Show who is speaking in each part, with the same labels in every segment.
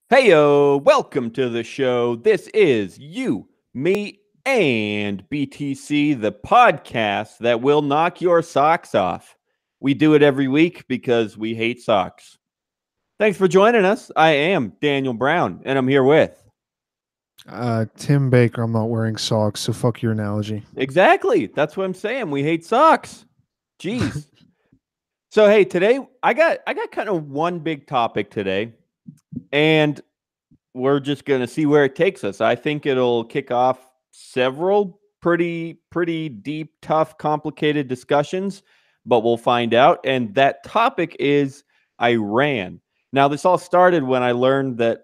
Speaker 1: Heyo, welcome to the show. This is You, Me, and BTC, the podcast that will knock your socks off. We do it every week because we hate socks. Thanks for joining us. I am Daniel Brown, and I'm here with.
Speaker 2: Tim Baker, I'm not wearing socks, so fuck your analogy.
Speaker 1: Exactly. That's what I'm saying. We hate socks. Jeez. So hey, today I got kind of one big topic today, and we're just going to see where it takes us. I think it'll kick off several pretty deep, tough, complicated discussions, but we'll find out. And that topic is Iran. Now, this all started when I learned that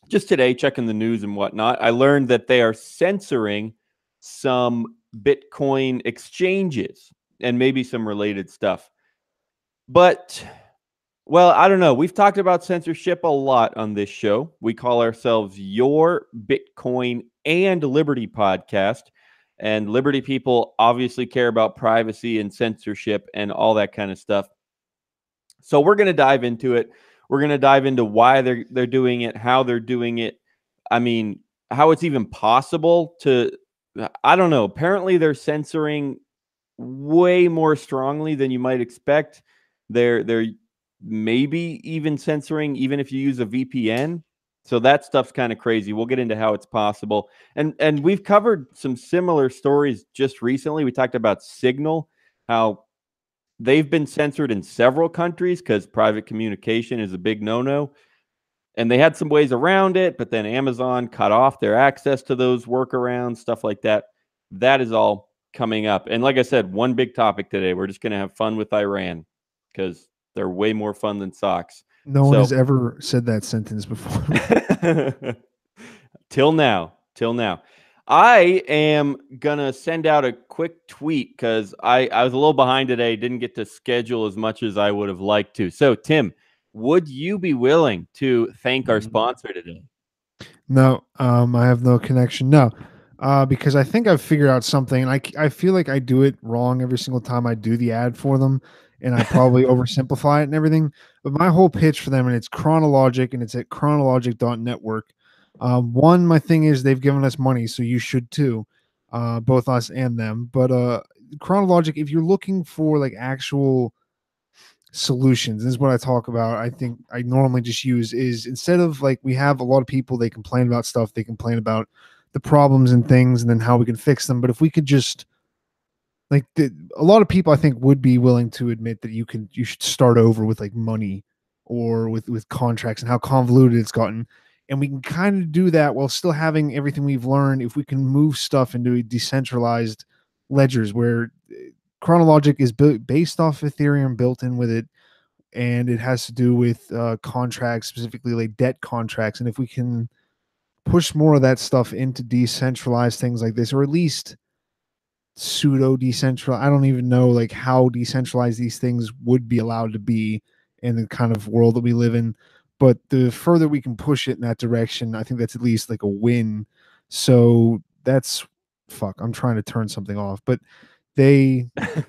Speaker 1: just today, checking the news and whatnot, I learned that they are censoring some Bitcoin exchanges and maybe some related stuff. But well, I don't know. We've talked about censorship a lot on this show. We call ourselves Your Bitcoin and Liberty podcast. And Liberty people obviously care about privacy and censorship and all that kind of stuff. So we're going to dive into it. We're going to dive into why they're doing it, how they're doing it. I mean, how it's even possible to, I don't know. Apparently they're censoring way more strongly than you might expect. They're maybe even censoring even if you use a VPN. So that stuff's kind of crazy. We'll get into how it's possible. And we've covered some similar stories just recently. We talked about Signal, how they've been censored in several countries because private communication is a big no-no. And they had some ways around it, but then Amazon cut off their access to those workarounds, stuff like that. That is all coming up. And like I said, one big topic today. We're just going to have fun with Iran because they're way more fun than socks.
Speaker 2: No one has ever said that sentence before.
Speaker 1: Till now. I am going to send out a quick tweet because I was a little behind today, didn't get to schedule as much as I would have liked to. So, Tim, would you be willing to thank our sponsor today?
Speaker 2: No, I have no connection. No, because I think I've figured out something. And I feel like I do it wrong every single time I do the ad for them, and I probably oversimplify it and everything. But my whole pitch for them, and it's Chronologic, and it's at chronologic.network. One, my thing is they've given us money, so you should too, both us and them. But Chronologic, if you're looking for like actual solutions, this is what I talk about. I think I normally just use is instead of like we have a lot of people, they complain about stuff, they complain about the problems and things and then how we can fix them. But if we could just like a lot of people I think would be willing to admit that you should start over with like money or with contracts and how convoluted it's gotten. And we can kind of do that while still having everything we've learned if we can move stuff into decentralized ledgers where Chronologic is based off Ethereum, built in with it, and it has to do with contracts, specifically like debt contracts. And if we can push more of that stuff into decentralized things like this, or at least pseudo decentralized, I don't even know like how decentralized these things would be allowed to be in the kind of world that we live in. But the further we can push it in that direction, I think that's at least like a win. So that's fuck. I'm trying to turn something off, but they like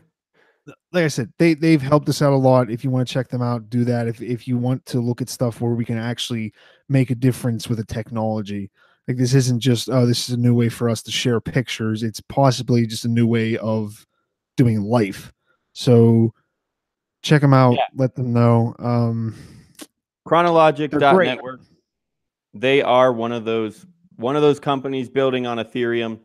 Speaker 2: I said, they've helped us out a lot. If you want to check them out, do that. If you want to look at stuff where we can actually make a difference with the technology, like this isn't just this is a new way for us to share pictures. It's possibly just a new way of doing life. So check them out.
Speaker 1: Yeah.
Speaker 2: Let them know.
Speaker 1: Chronologic.network. They are one of those companies building on Ethereum,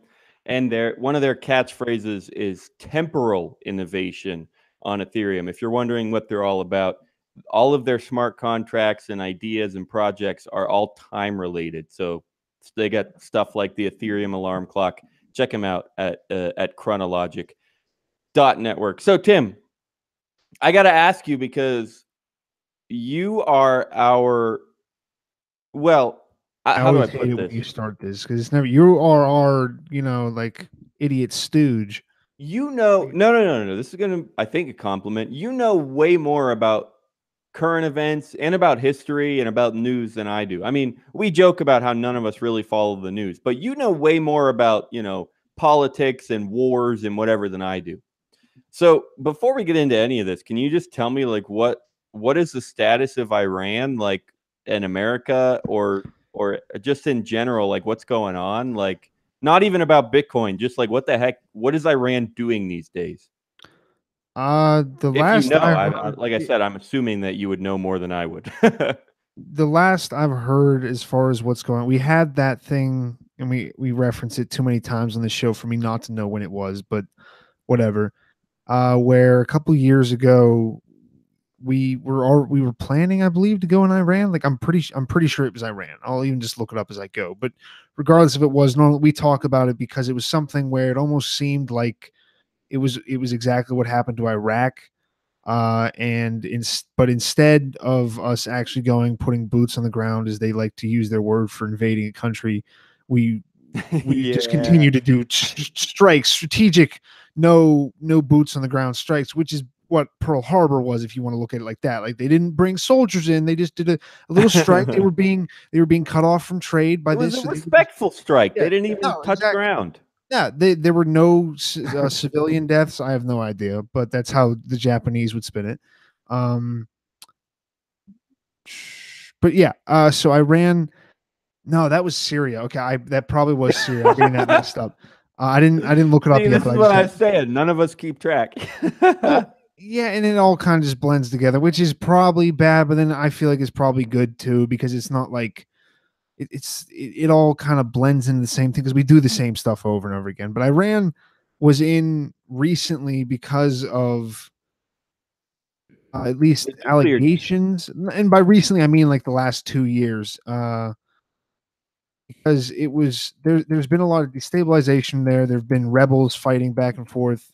Speaker 1: and one of their catchphrases is temporal innovation on Ethereum. If you're wondering what they're all about, all of their smart contracts and ideas and projects are all time related. So they got stuff like the Ethereum alarm clock. Check them out at chronologic.network. So Tim, I got to ask you because you are our well. How do I
Speaker 2: always
Speaker 1: put
Speaker 2: hate it
Speaker 1: this?
Speaker 2: when you start this because it's never you are our like idiot stooge.
Speaker 1: No. This is gonna, I think, a compliment. You know way more about current events and about history and about news than I do. I mean, we joke about how none of us really follow the news, but you know way more about politics and wars and whatever than I do. So before we get into any of this, can you just tell me like what is the status of Iran? Like, in America or just in general, like what's going on? Like not even about Bitcoin, just like what the heck, what is Iran doing these days?
Speaker 2: The
Speaker 1: If you
Speaker 2: last
Speaker 1: know,
Speaker 2: I
Speaker 1: I
Speaker 2: heard,
Speaker 1: like I said, I'm assuming that you would know more than I would.
Speaker 2: the last I've heard as far as what's going on, we had that thing and we reference it too many times on the show for me not to know when it was, but whatever. Where a couple years ago we were planning, I believe, to go in Iran. Like I'm pretty sure it was Iran. I'll even just look it up as I go. But regardless if it was, no, we talk about it because it was something where it almost seemed like it was exactly what happened to Iraq. But instead of us actually going putting boots on the ground, as they like to use their word for invading a country, we we just
Speaker 1: Yeah.
Speaker 2: continue to do strikes, strategic, no boots on the ground strikes, which is what Pearl Harbor was, if you want to look at it like that. Like they didn't bring soldiers in; they just did a little strike. They were being cut off from trade by
Speaker 1: It was
Speaker 2: this.
Speaker 1: a
Speaker 2: So they would just,
Speaker 1: respectful strike.
Speaker 2: yeah,
Speaker 1: They didn't even
Speaker 2: no,
Speaker 1: touch
Speaker 2: exactly.
Speaker 1: ground.
Speaker 2: Yeah, there were no civilian deaths. I have no idea, but that's how the Japanese would spin it. Um, but yeah, so Iran. No, that was Syria. Okay, that probably was Syria. I'm getting that messed up. I didn't look it up
Speaker 1: See,
Speaker 2: yet,
Speaker 1: this
Speaker 2: but
Speaker 1: is
Speaker 2: I
Speaker 1: what
Speaker 2: just
Speaker 1: I
Speaker 2: had.
Speaker 1: was saying. None of us keep track.
Speaker 2: Well, yeah, and it all kind of just blends together, which is probably bad, but then I feel like it's probably good too because it's not like it all kind of blends into the same thing because we do the same stuff over and over again. But Iran was in recently because of at least
Speaker 1: The nuclear.
Speaker 2: allegations, and by recently I mean like the last 2 years. Because it was there's been a lot of destabilization there. There've been rebels fighting back and forth.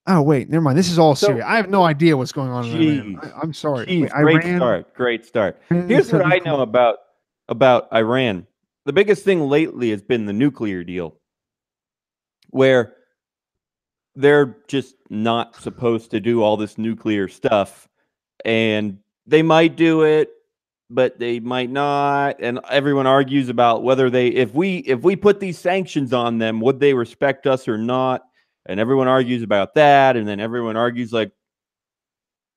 Speaker 2: Oh wait, never mind. This is all
Speaker 1: So,
Speaker 2: Syria. I have no idea what's going on in Iran.
Speaker 1: jeez,
Speaker 2: I'm sorry. Wait,
Speaker 1: jeez, great
Speaker 2: Iran
Speaker 1: start, great start. Here's what
Speaker 2: instantly.
Speaker 1: I know about Iran. The biggest thing lately has been the nuclear deal, where they're just not supposed to do all this nuclear stuff, and they might do it, but they might not. And everyone argues about whether they, if we put these sanctions on them, would they respect us or not? And everyone argues about that, and then everyone argues like,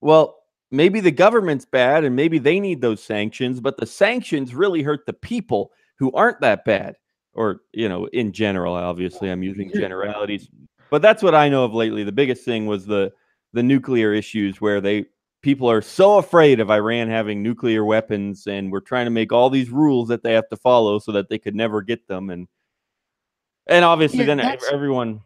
Speaker 1: well, maybe the government's bad and maybe they need those sanctions, but the sanctions really hurt the people who aren't that bad. Or, in general, obviously, I'm using generalities. But that's what I know of lately. The biggest thing was the nuclear issues where people are so afraid of Iran having nuclear weapons, and we're trying to make all these rules that they have to follow so that they could never get them. And obviously,
Speaker 2: Yeah,
Speaker 1: then
Speaker 2: that's
Speaker 1: everyone,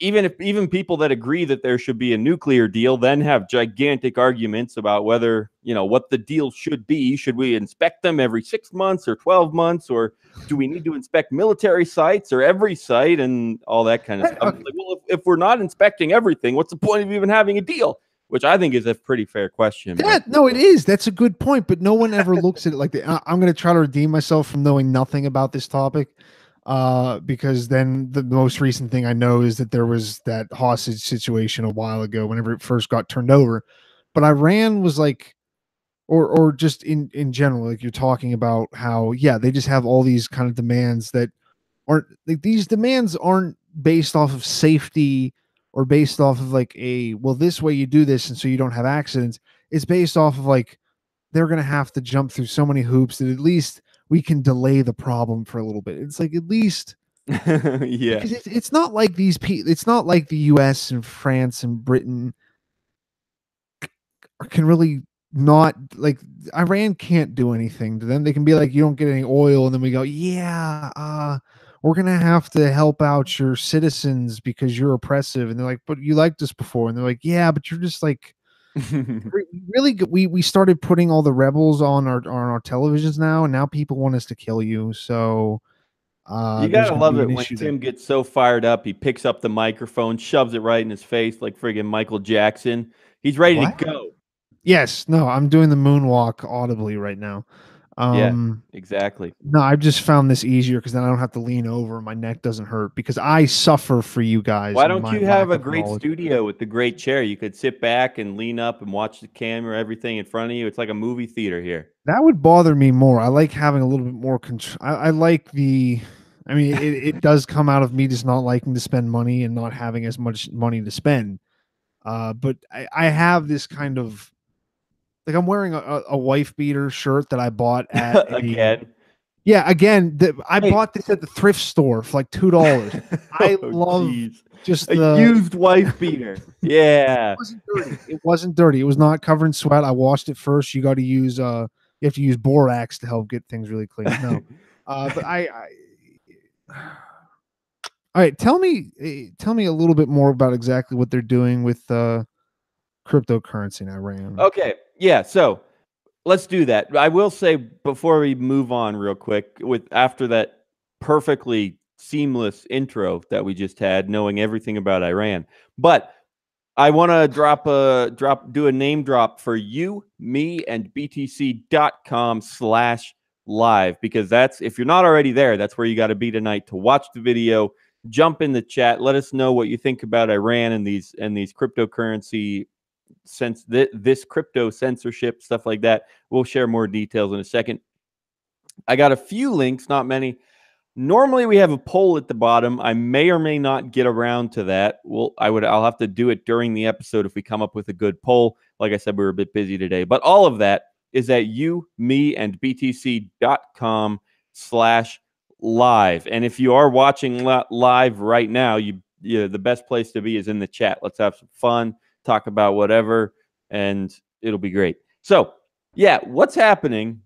Speaker 1: even people that agree that there should be a nuclear deal, then have gigantic arguments about whether what the deal should be. Should we inspect them every 6 months or 12 months, or do we need to inspect military sites or every site and all that kind of stuff?
Speaker 2: okay.
Speaker 1: Like, well, if we're not inspecting everything, what's the point of even having a deal? Which I think is a pretty fair question. But
Speaker 2: That no, it is. That's a good point, but no one ever looks at it like that. I'm going to try to redeem myself from knowing nothing about this topic, because then the most recent thing I know is that there was that hostage situation a while ago, whenever it first got turned over. But Iran was like, or just in general, like you're talking about how, yeah, they just have all these kind of demands that aren't like, these demands aren't based off of safety or based off of like a, well, this way you do this and so you don't have accidents. It's based off of like they're going to have to jump through so many hoops that at least we can delay the problem for a little bit. It's like, at least
Speaker 1: yeah.
Speaker 2: because it's not like these people, it's not like the US and France and Britain can really not, like, Iran can't do anything to them. They can be like, you don't get any oil, and then we go, yeah, we're gonna have to help out your citizens because you're oppressive. And they're like, but you liked us before. And they're like, yeah, but you're just like really good. We started putting all the rebels on our televisions now, and now people want us to kill you. So
Speaker 1: You
Speaker 2: there's
Speaker 1: gotta
Speaker 2: gonna
Speaker 1: love
Speaker 2: be
Speaker 1: it
Speaker 2: an
Speaker 1: when
Speaker 2: issue there.
Speaker 1: Tim gets so fired up, he picks up the microphone, shoves it right in his face like friggin' Michael Jackson. He's ready to
Speaker 2: What?
Speaker 1: go.
Speaker 2: Yes, no, I'm doing the moonwalk audibly right now.
Speaker 1: Yeah,
Speaker 2: Um,
Speaker 1: exactly.
Speaker 2: No, I've just found this easier because then I don't have to lean over. My neck doesn't hurt because I suffer for you guys
Speaker 1: Why
Speaker 2: and
Speaker 1: don't
Speaker 2: my
Speaker 1: you have
Speaker 2: lack
Speaker 1: a
Speaker 2: of
Speaker 1: great
Speaker 2: knowledge.
Speaker 1: studio with the great chair? You could sit back and lean up and watch the camera, everything in front of you. It's like a movie theater here.
Speaker 2: That would bother me more. I like having a little bit more control. I like the, I mean, it does come out of me just not liking to spend money and not having as much money to spend. But I have this kind of Like I'm wearing a wife beater shirt that I bought at
Speaker 1: Again.
Speaker 2: yeah, again, I
Speaker 1: Hey.
Speaker 2: bought this at the thrift store for like $2. I
Speaker 1: Oh,
Speaker 2: love
Speaker 1: jeez.
Speaker 2: just
Speaker 1: A
Speaker 2: the
Speaker 1: used wife beater. Yeah.
Speaker 2: wasn't dirty. It wasn't dirty. It was not covered in sweat. I washed it first. You got to use you have to use borax to help get things really clean. No. But all right, tell me a little bit more about exactly what they're doing with cryptocurrency in Iran.
Speaker 1: Okay. Yeah. So let's do that. I will say before we move on real quick with after that perfectly seamless intro that we just had, knowing everything about Iran. But I want to do a name drop for you, me, and btc.com/live, because that's, if you're not already there, that's where you got to be tonight to watch the video. Jump in the chat. Let us know what you think about Iran and these cryptocurrency this crypto censorship, stuff like that. We'll share more details in a second. I got a few links, not many. Normally we have a poll at the bottom. I may or may not get around to that. I'll have to do it during the episode if we come up with a good poll. Like I said, we were a bit busy today. But all of that is at you, me, and btc.com/live. And if you are watching live right now, the best place to be is in the chat. Let's have some fun, talk about whatever, and it'll be great. So, yeah, what's happening?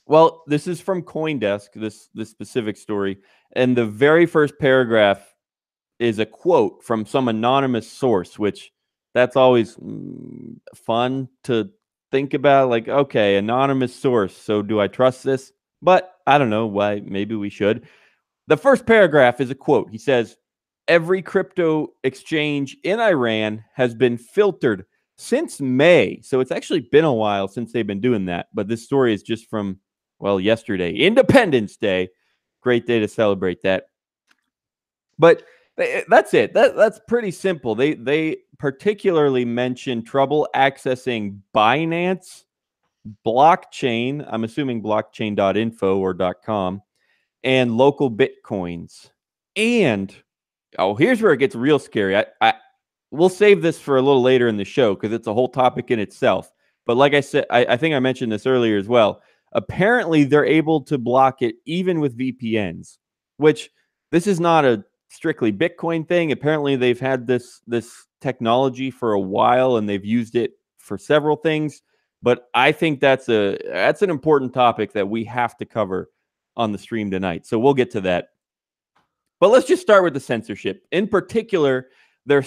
Speaker 1: Well, this is from CoinDesk, this specific story, and the very first paragraph is a quote from some anonymous source, which that's always fun to think about. Like, okay, anonymous source, so do I trust this? But I don't know why. Maybe we should. The first paragraph is a quote. He says, "Every crypto exchange in Iran has been filtered since May." So it's actually been a while since they've been doing that. But this story is just from, well, yesterday, Independence Day. Great day to celebrate that. But that's it. That's pretty simple. They particularly mention trouble accessing Binance, blockchain, I'm assuming blockchain.info or .com, and local bitcoins. And here's where it gets real scary. We'll save this for a little later in the show because it's a whole topic in itself. But like I said, I think I mentioned this earlier as well. Apparently, they're able to block it even with VPNs, which this is not a strictly Bitcoin thing. Apparently, they've had this technology for a while and they've used it for several things. But I think that's an important topic that we have to cover on the stream tonight. So we'll get to that. But let's just start with the censorship. In particular, they're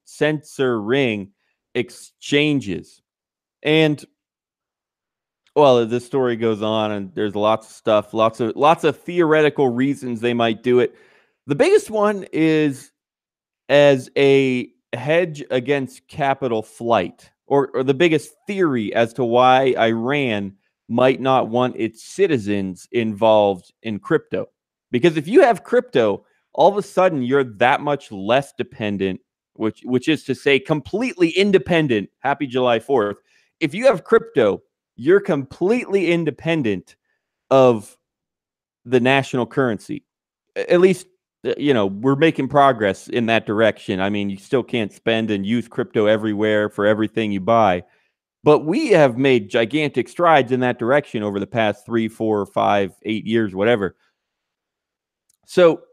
Speaker 1: censoring exchanges. And well, the story goes on, and there's lots of stuff, lots of theoretical reasons they might do it. The biggest one is as a hedge against capital flight, or the biggest theory as to why Iran might not want its citizens involved in crypto. Because if you have crypto, all of a sudden you're that much less dependent, which is to say completely independent. Happy July 4th. If you have crypto, you're completely independent of the national currency. At least, we're making progress in that direction. I mean, you still can't spend and use crypto everywhere for everything you buy. But we have made gigantic strides in that direction over the past 3, 4, 5, 8 years, whatever. So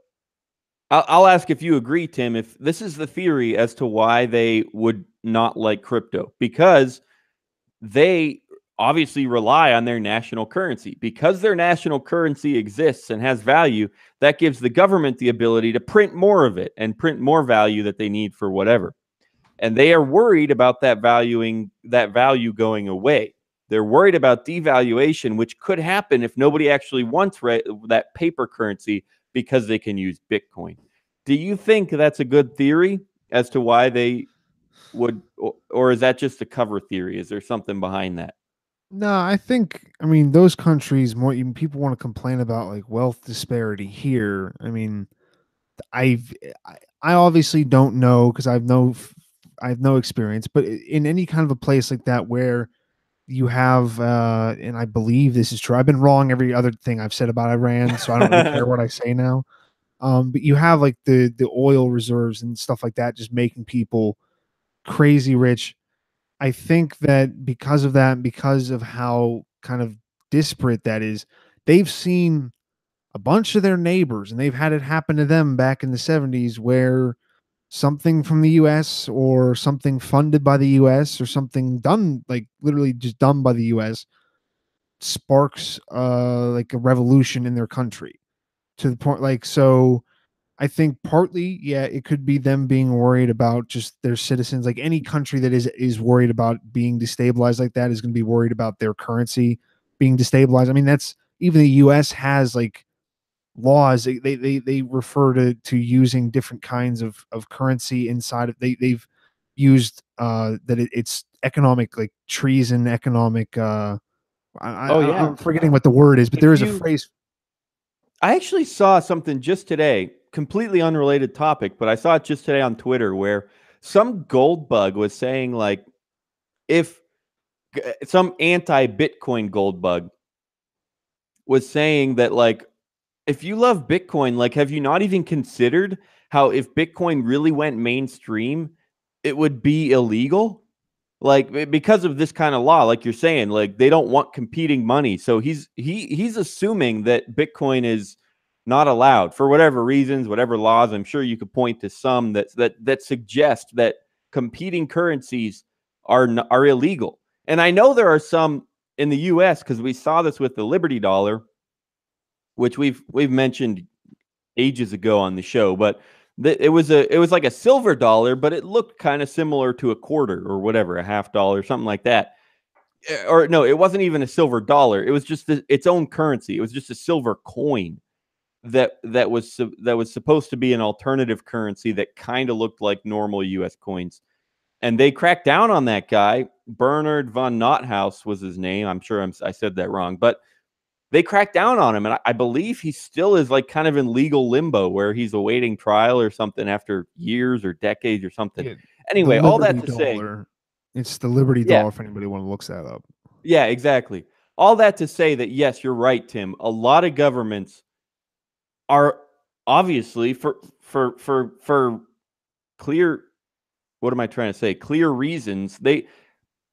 Speaker 1: I'll ask if you agree, Tim, if this is the theory as to why they would not like crypto, because they obviously rely on their national currency. Because their national currency exists and has value, that gives the government the ability to print more of it and print more value that they need for whatever. And they are worried about that value going away. They're worried about devaluation, which could happen if nobody actually wants that paper currency because they can use Bitcoin. Do you think that's a good theory as to why they would, or is that just a cover theory? Is there something behind that?
Speaker 2: No, I mean, those countries more, even people want to complain about like wealth disparity here. I mean, I've, I obviously don't know because I have no experience, but in any kind of a place like that where you have, and I believe this is true. I've been wrong every other thing I've said about Iran, so I don't really care what I say now. But you have like the oil reserves and stuff like that, just making people crazy rich. I think that because of that, because of how kind of disparate that is, they've seen a bunch of their neighbors and they've had it happen to them back in the 70s where something from the US or something funded by the US or something done, like literally just done by the US, sparks like a revolution in their country, to the point, like, so I think partly, yeah, it could be them being worried about just their citizens. Like any country that is worried about being destabilized like that is going to be worried about their currency being destabilized. I mean, that's, even the US has like laws. They refer to using different kinds of currency inside of, they've used that it's economic, like treason, economic
Speaker 1: Oh yeah.
Speaker 2: I'm forgetting what the word is, but
Speaker 1: If
Speaker 2: there is a
Speaker 1: you
Speaker 2: phrase.
Speaker 1: I actually saw something just today, completely unrelated topic, but I saw it just today on Twitter where some gold bug was saying like if some anti-Bitcoin gold bug was saying that like if you love Bitcoin, like have you not even considered how if Bitcoin really went mainstream, it would be illegal? Like because of this kind of law, like you're saying, like they don't want competing money. So he's assuming that Bitcoin is not allowed for whatever reasons, whatever laws. I'm sure you could point to some that suggest that competing currencies are illegal. And I know there are some in the US because we saw this with the Liberty dollar, which we've mentioned ages ago on the show, but it was like a silver dollar, but it looked kind of similar to a quarter or whatever, a half dollar, something like that. Or no, it wasn't even a silver dollar. It was just its own currency. It was just a silver coin that was supposed to be an alternative currency that kind of looked like normal U.S. coins. And they cracked down on that guy. Bernard von Nothaus was his name. I'm sure I said that wrong, but they cracked down on him, and I believe he still is like kind of in legal limbo where he's awaiting trial or something after years or decades or something.
Speaker 2: Yeah, the
Speaker 1: Anyway, all that
Speaker 2: Liberty
Speaker 1: to say,
Speaker 2: dollar. It's the Liberty
Speaker 1: yeah,
Speaker 2: dollar if anybody want to look that up.
Speaker 1: yeah, exactly. All that to say that yes, you're right, Tim. A lot of governments are obviously for clear, what am I trying to say? Clear reasons. They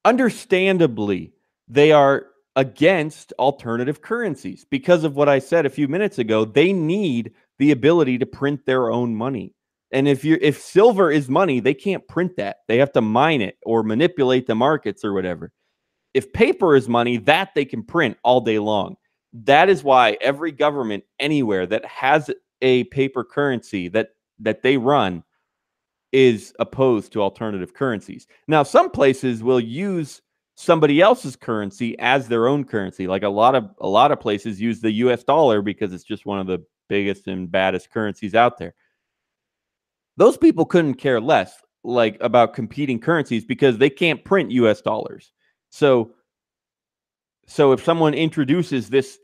Speaker 1: understandably, they are against alternative currencies because of what I said a few minutes ago. They need the ability to print their own money. And if silver is money, they can't print that. They have to mine it or manipulate the markets or whatever. If paper is money, that they can print all day long. That is why every government anywhere that has a paper currency that they run is opposed to alternative currencies. Now, some places will use somebody else's currency as their own currency. Like a lot of places use the US dollar because it's just one of the biggest and baddest currencies out there. Those people couldn't care less like about competing currencies because they can't print US dollars. So if someone introduces this,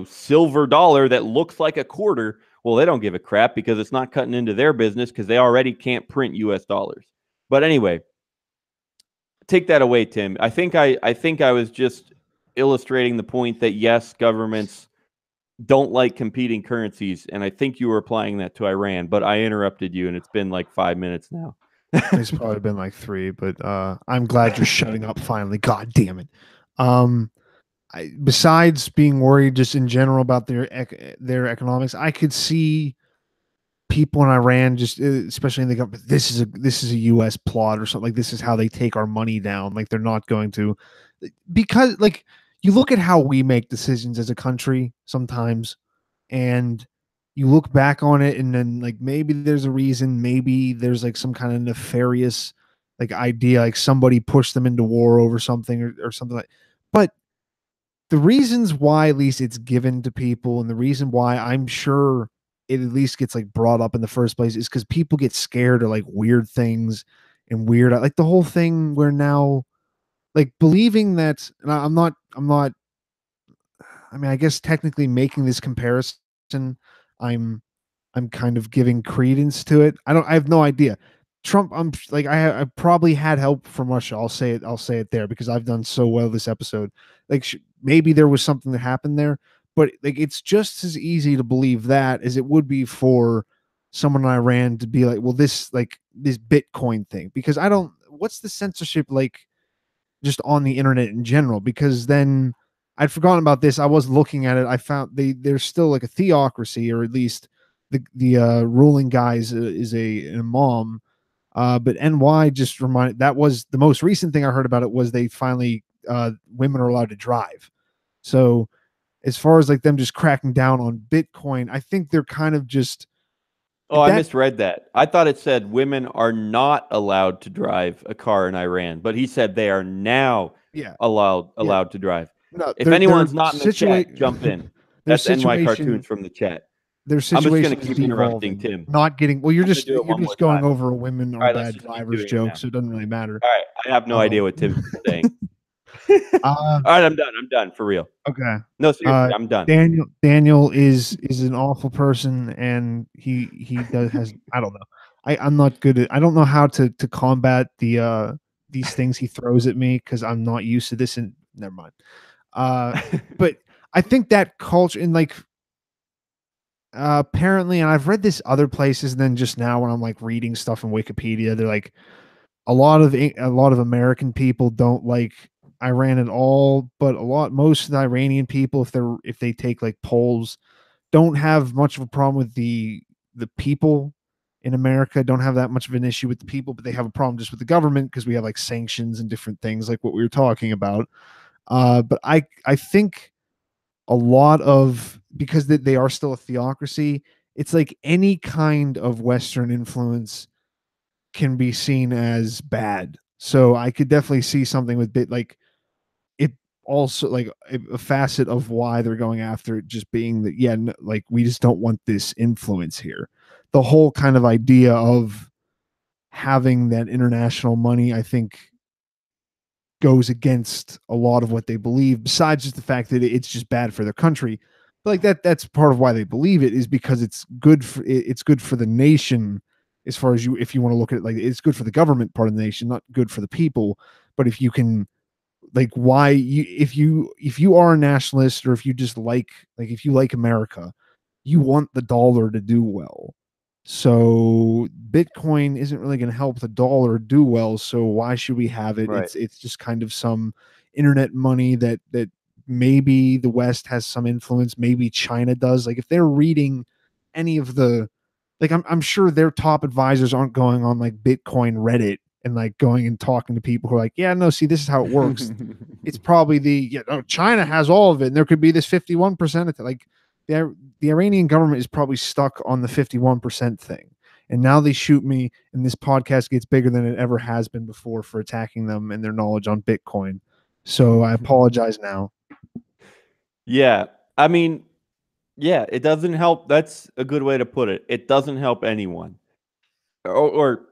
Speaker 1: silver dollar that looks like a quarter, well, they don't give a crap because it's not cutting into their business because they already can't print US dollars. But anyway, take that away, Tim. I think I was just illustrating the point that yes, governments don't like competing currencies, and I think you were applying that to Iran, but I interrupted you and it's been like 5 minutes now.
Speaker 2: It's probably been like 3, but I'm glad you're shutting up finally. God damn it. Um, besides being worried just in general about their economics, I could see people in Iran just, especially in the government, this is a U.S. plot or something. Like this is how they take our money down. Like they're not going to, because like you look at how we make decisions as a country sometimes, and you look back on it, and then like maybe there's a reason, maybe there's like some kind of nefarious like idea, like somebody pushed them into war over something or something like. But the reasons why at least it's given to people, and the reason why I'm sure it at least gets like brought up in the first place, is because people get scared of like weird things and weird, like the whole thing where now like believing that, and I'm not I mean, I guess technically making this comparison, I'm I'm kind of giving credence to it. I have no idea. Trump, I'm like I probably had help from Russia. I'll say it there because I've done so well this episode. Like maybe there was something that happened there, but like it's just as easy to believe that as it would be for someone in Iran to be like, well, this Bitcoin thing, because I don't. What's the censorship like? just on the internet in general, because then I'd forgotten about this. I was looking at it. I found there's still like a theocracy, or at least the ruling guy is an imam. But NY just reminded, that was the most recent thing I heard about it, was they finally women are allowed to drive. So as far as like them just cracking down on Bitcoin, I think they're kind of just
Speaker 1: Oh, I
Speaker 2: that.
Speaker 1: misread that. I thought it said women are not allowed to drive a car in Iran, but he said they are now
Speaker 2: Yeah, yeah.
Speaker 1: allowed to drive.
Speaker 2: No,
Speaker 1: If anyone's not in the chat, jump in.
Speaker 2: their
Speaker 1: That's NY
Speaker 2: situation
Speaker 1: Cartoons from the chat.
Speaker 2: their
Speaker 1: I'm just going
Speaker 2: situation
Speaker 1: to
Speaker 2: is
Speaker 1: keep interrupting
Speaker 2: devolving.
Speaker 1: Tim.
Speaker 2: Not getting well.
Speaker 1: I'm going to do it
Speaker 2: You're
Speaker 1: one more
Speaker 2: just going
Speaker 1: time.
Speaker 2: over a women
Speaker 1: All
Speaker 2: are
Speaker 1: right, let's
Speaker 2: bad
Speaker 1: just keep
Speaker 2: drivers
Speaker 1: doing it
Speaker 2: joke,
Speaker 1: now.
Speaker 2: so it doesn't really matter.
Speaker 1: All right, I have no idea what Tim's saying.
Speaker 2: Uh,
Speaker 1: All right, I'm done. I'm done for real.
Speaker 2: okay.
Speaker 1: No, seriously, I'm done.
Speaker 2: Daniel is an awful person, and he does has I don't know. I'm not good at, I don't know how to combat these things he throws at me, because I'm not used to this, and never mind. But I think that culture, and like apparently, and I've read this other places, and then just now when I'm like reading stuff in Wikipedia, they're like a lot of American people don't like Iran at all, but most of the Iranian people, if they take like polls, don't have much of a problem with the people in America, don't have that much of an issue with the people, but they have a problem just with the government, because we have like sanctions and different things like what we were talking about. But I think a lot of, because they are still a theocracy, it's like any kind of Western influence can be seen as bad. So I could definitely see something with bit like it, also like a facet of why they're going after it, just being that, yeah, like we just don't want this influence here. The whole kind of idea of having that international money, I think, goes against a lot of what they believe, besides just the fact that it's just bad for their country. But like that's part of why they believe it, is because it's good for the nation, as far as, you if you want to look at it, like it's good for the government part of the nation, not good for the people. But if you can, like, why you if you are a nationalist, or if you just like if you like America, you want the dollar to do well. So Bitcoin isn't really going to help the dollar do well. So why should we have it?
Speaker 1: Right.
Speaker 2: It's just kind of some internet money that maybe the West has some influence, maybe China does. Like if they're reading any of the, like I'm sure their top advisors aren't going on like Bitcoin Reddit and like going and talking to people who are like, yeah, no, see, this is how it works. It's probably China has all of it, and there could be this 51% of it. Like the Iranian government is probably stuck on the 51% thing. And now they shoot me, and this podcast gets bigger than it ever has been before for attacking them and their knowledge on Bitcoin. So I apologize now.
Speaker 1: Yeah. I mean, yeah, it doesn't help. That's a good way to put it. It doesn't help anyone. Or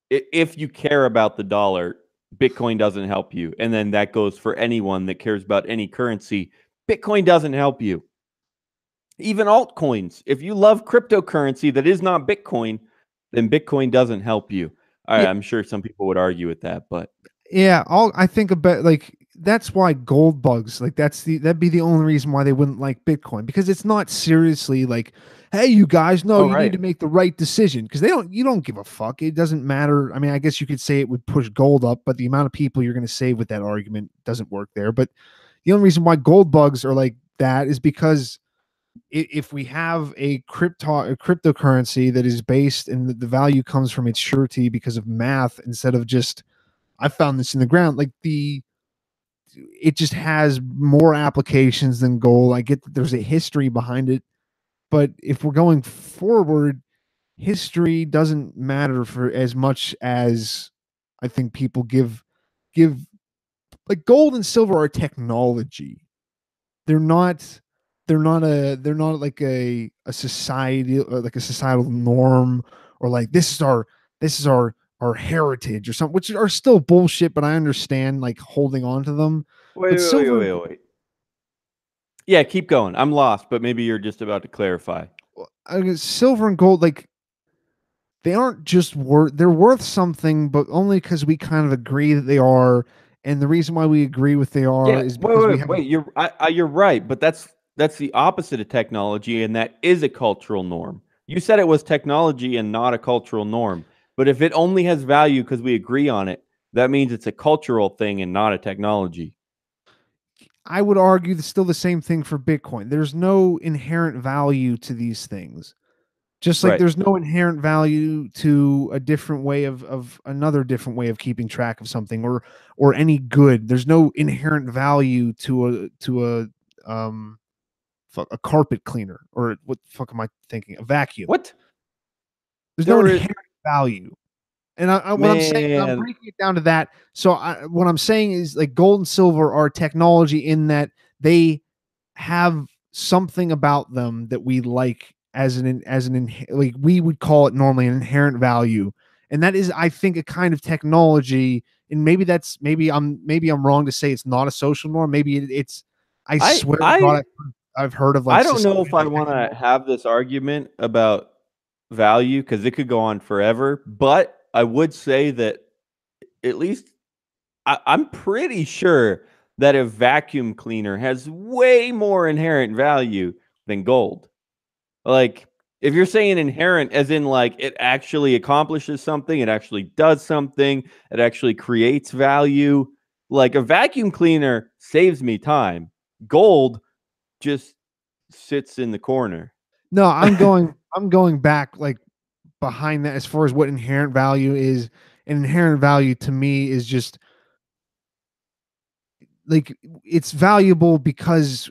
Speaker 1: if you care about the dollar, Bitcoin doesn't help you. And then that goes for anyone that cares about any currency. Bitcoin doesn't help you. Even altcoins. If you love cryptocurrency that is not Bitcoin, then Bitcoin doesn't help you.
Speaker 2: Yeah,
Speaker 1: I'm sure some people would argue with that, but
Speaker 2: yeah. I think about, like, that's why gold bugs, like that'd be the only reason why they wouldn't like Bitcoin, because it's not seriously like, hey, you guys, no,
Speaker 1: oh
Speaker 2: you need
Speaker 1: right.
Speaker 2: to make the right decision, because you don't give a fuck. It doesn't matter. I mean, I guess you could say it would push gold up, but the amount of people you're going to save with that argument doesn't work there. But the only reason why gold bugs are like that is because if we have a cryptocurrency that is based, and the value comes from its surety because of math, instead of just, I found this in the ground, like it just has more applications than gold. I get that there's a history behind it, but if we're going forward, history doesn't matter for as much as I think people give like gold and silver are technology. They're not they're not like a society, or like a societal norm, or like this is our heritage or something, which are still bullshit, but I understand like holding on to them. But silver,
Speaker 1: Wait. Yeah, keep going. I'm lost, but maybe you're just about to clarify.
Speaker 2: silver and gold, like they aren't just they're worth something, but only because we kind of agree that they are. And the reason why we agree with they are
Speaker 1: Yeah,
Speaker 2: is because we have
Speaker 1: wait. You're right, but that's the opposite of technology, and that is a cultural norm. You said it was technology and not a cultural norm. But if it only has value because we agree on it, that means it's a cultural thing and not a technology.
Speaker 2: I would argue that's still the same thing for Bitcoin. There's no inherent value to these things. Just like
Speaker 1: Right.
Speaker 2: there's no inherent value to a different way of another different way of keeping track of something or any good. There's no inherent value to a carpet cleaner or what the fuck am I thinking? A vacuum.
Speaker 1: What?
Speaker 2: There's no
Speaker 1: There is,
Speaker 2: inherent value. And what I'm saying, I'm
Speaker 1: man.
Speaker 2: breaking it down to that. So what I'm saying is like gold and silver are technology in that they have something about them that we like like we would call it normally an inherent value, and that is, I think, a kind of technology. And maybe I'm wrong to say it's not a social norm. Maybe it's. I
Speaker 1: I
Speaker 2: swear to
Speaker 1: I
Speaker 2: God, I've heard of like
Speaker 1: I don't know if I
Speaker 2: society
Speaker 1: want to
Speaker 2: technology.
Speaker 1: have this argument about value because it could go on forever. But I would say that at least I'm pretty sure that a vacuum cleaner has way more inherent value than gold. Like, if you're saying inherent, as in like it actually accomplishes something, it actually does something, it actually creates value. Like a vacuum cleaner saves me time. Gold just sits in the corner.
Speaker 2: No, I'm going back like behind that as far as what inherent value is. And inherent value to me is just like it's valuable because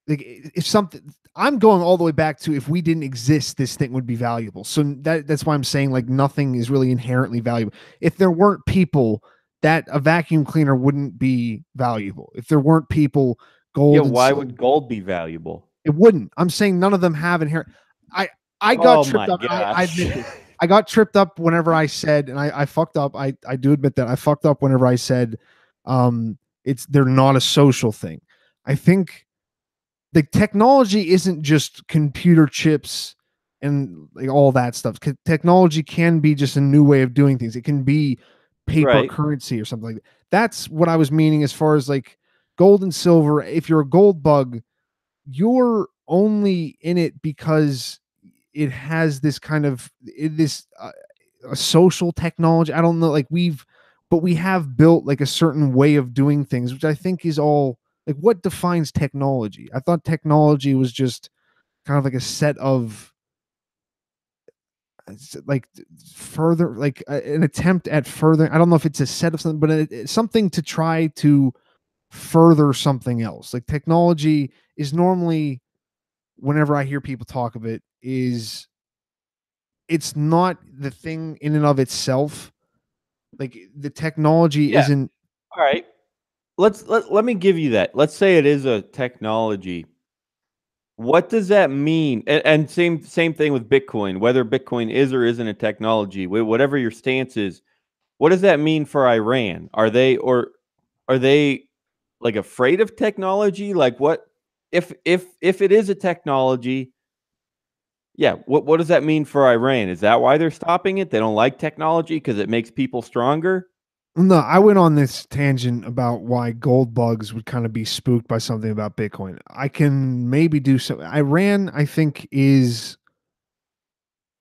Speaker 2: like if something, I'm going all the way back to if we didn't exist, this thing would be valuable. So that's why I'm saying like nothing is really inherently valuable. If there weren't people, that a vacuum cleaner wouldn't be valuable. If there weren't people,
Speaker 1: Yeah,
Speaker 2: gold and
Speaker 1: why
Speaker 2: silver,
Speaker 1: would gold be valuable?
Speaker 2: it wouldn't. I'm saying none of them have inherent. I I got
Speaker 1: Oh
Speaker 2: tripped
Speaker 1: my
Speaker 2: up. I
Speaker 1: gosh.
Speaker 2: admit I got tripped up whenever I said, and I fucked up. I do admit that I fucked up whenever I said, it's they're not a social thing. I think the technology isn't just computer chips and like all that stuff. Technology can be just a new way of doing things. It can be paper
Speaker 1: Right.
Speaker 2: currency or something like that. That's what I was meaning as far as like gold and silver. If you're a gold bug, you're only in it because it has this kind of this a social technology. I don't know, like but we have built like a certain way of doing things, which I think is all like what defines technology. I thought technology was just kind of like a set of like further like an attempt at further. I don't know if it's a set of something, but it's something to try to further something else. Like technology is normally, whenever I hear people talk of it, is it's not the thing in and of itself. Like the technology
Speaker 1: Yeah.
Speaker 2: isn't.
Speaker 1: All right. Let me give you that. Let's say it is a technology. What does that mean? And same thing with Bitcoin. Whether Bitcoin is or isn't a technology, whatever your stance is, what does that mean for Iran? Are they like afraid of technology? Like what if it is a technology? Yeah, what does that mean for Iran? Is that why they're stopping it? They don't like technology because it makes people stronger?
Speaker 2: No, I went on this tangent about why gold bugs would kind of be spooked by something about Bitcoin. I can maybe do so. Iran, I think, is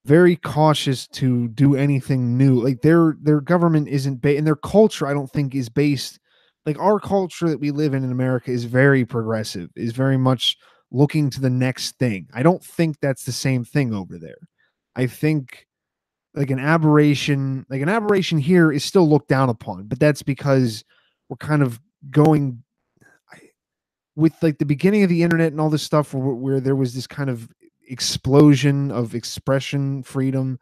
Speaker 2: very cautious to do anything new. Like their government isn't and their culture, I don't think, is based like our culture that we live in America is very progressive, is very much looking to the next thing. I don't think that's the same thing over there. I think like an aberration here is still looked down upon, but that's because we're kind of going with like the beginning of the internet and all this stuff where there was this kind of explosion of expression freedom,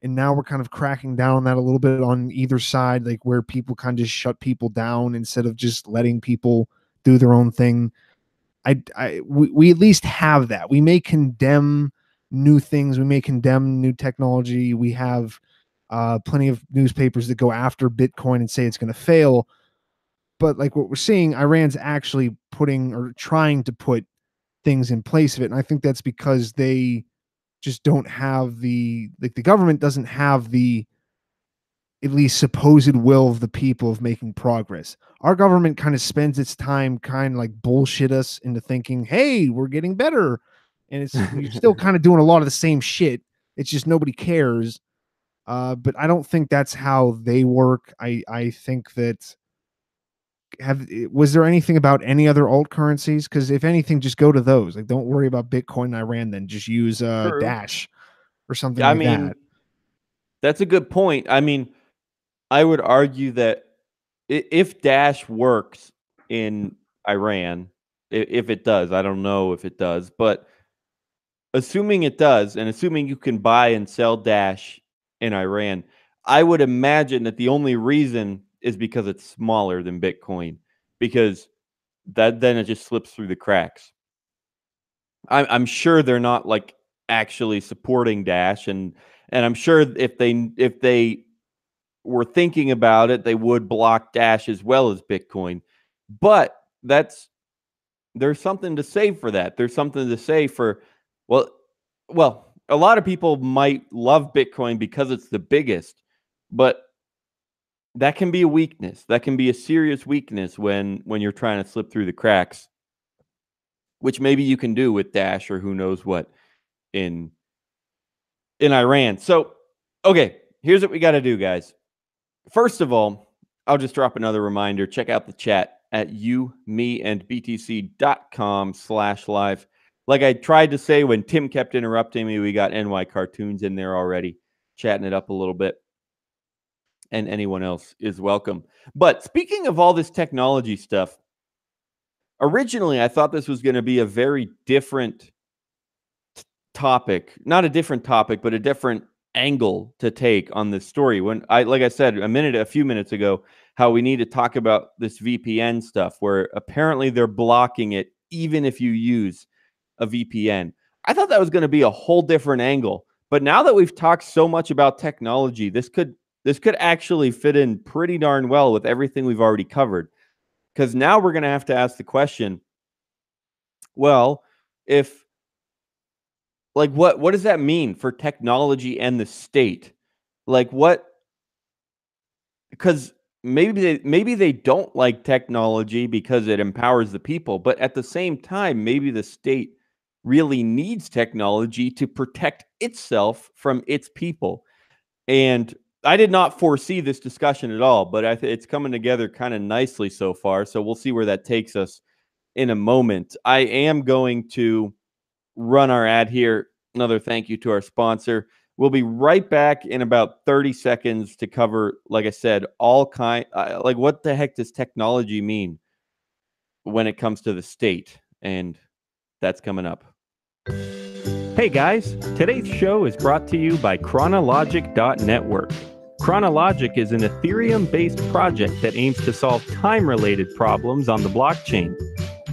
Speaker 2: and now we're kind of cracking down on that a little bit on either side, like where people kind of just shut people down instead of just letting people do their own thing. We at least have that. We may condemn new things, we may condemn new technology. We have plenty of newspapers that go after Bitcoin and say it's going to fail. But like what we're seeing, Iran's actually putting or trying to put things in place of it, and I think that's because they just don't have the government doesn't have the at least supposed will of the people of making progress. Our government kind of spends its time kind of like bullshit us into thinking, hey, we're getting better. And it's you're still kind of doing a lot of the same shit. It's just nobody cares. But I don't think that's how they work. I think that was there anything about any other alt currencies? Because if anything, just go to those. Like, don't worry about Bitcoin and Iran. Then just use
Speaker 1: True.
Speaker 2: Dash or something
Speaker 1: I
Speaker 2: like
Speaker 1: mean,
Speaker 2: that.
Speaker 1: that's a good point. I mean, I would argue that if Dash works in Iran, if it does, I don't know if it does, but assuming it does, and assuming you can buy and sell Dash in Iran, I would imagine that the only reason is because it's smaller than Bitcoin, because then it just slips through the cracks. I'm sure they're not like actually supporting Dash, and I'm sure if they were thinking about it, they would block Dash as well as Bitcoin. But there's something to say for that. There's something to say for well, a lot of people might love Bitcoin because it's the biggest, but that can be a weakness. That can be a serious weakness when you're trying to slip through the cracks, which maybe you can do with Dash or who knows what in Iran. So, okay, here's what we got to do, guys. First of all, I'll just drop another reminder. Check out the chat at youmeandbtc.com/live. Like I tried to say when Tim kept interrupting me, we got NY Cartoons in there already, chatting it up a little bit. And anyone else is welcome. But speaking of all this technology stuff, originally I thought this was going to be a very different topic, not a different topic, but a different angle to take on this story. When like I said a few minutes ago, how we need to talk about this VPN stuff, where apparently they're blocking it even if you use a VPN. I thought that was going to be a whole different angle, but now that we've talked so much about technology, this could actually fit in pretty darn well with everything we've already covered. Because now we're going to have to ask the question, well, if like what does that mean for technology and the state? Like what? Because maybe they don't like technology because it empowers the people, but at the same time, maybe the state really needs technology to protect itself from its people. And I did not foresee this discussion at all, but it's coming together kind of nicely so far. So we'll see where that takes us in a moment. I am going to run our ad here. Another thank you to our sponsor. We'll be right back in about 30 seconds to cover, like I said, like what the heck does technology mean when it comes to the state? And that's coming up. Hey guys, today's show is brought to you by Chronologic.network. Chronologic is an Ethereum-based project that aims to solve time-related problems on the blockchain.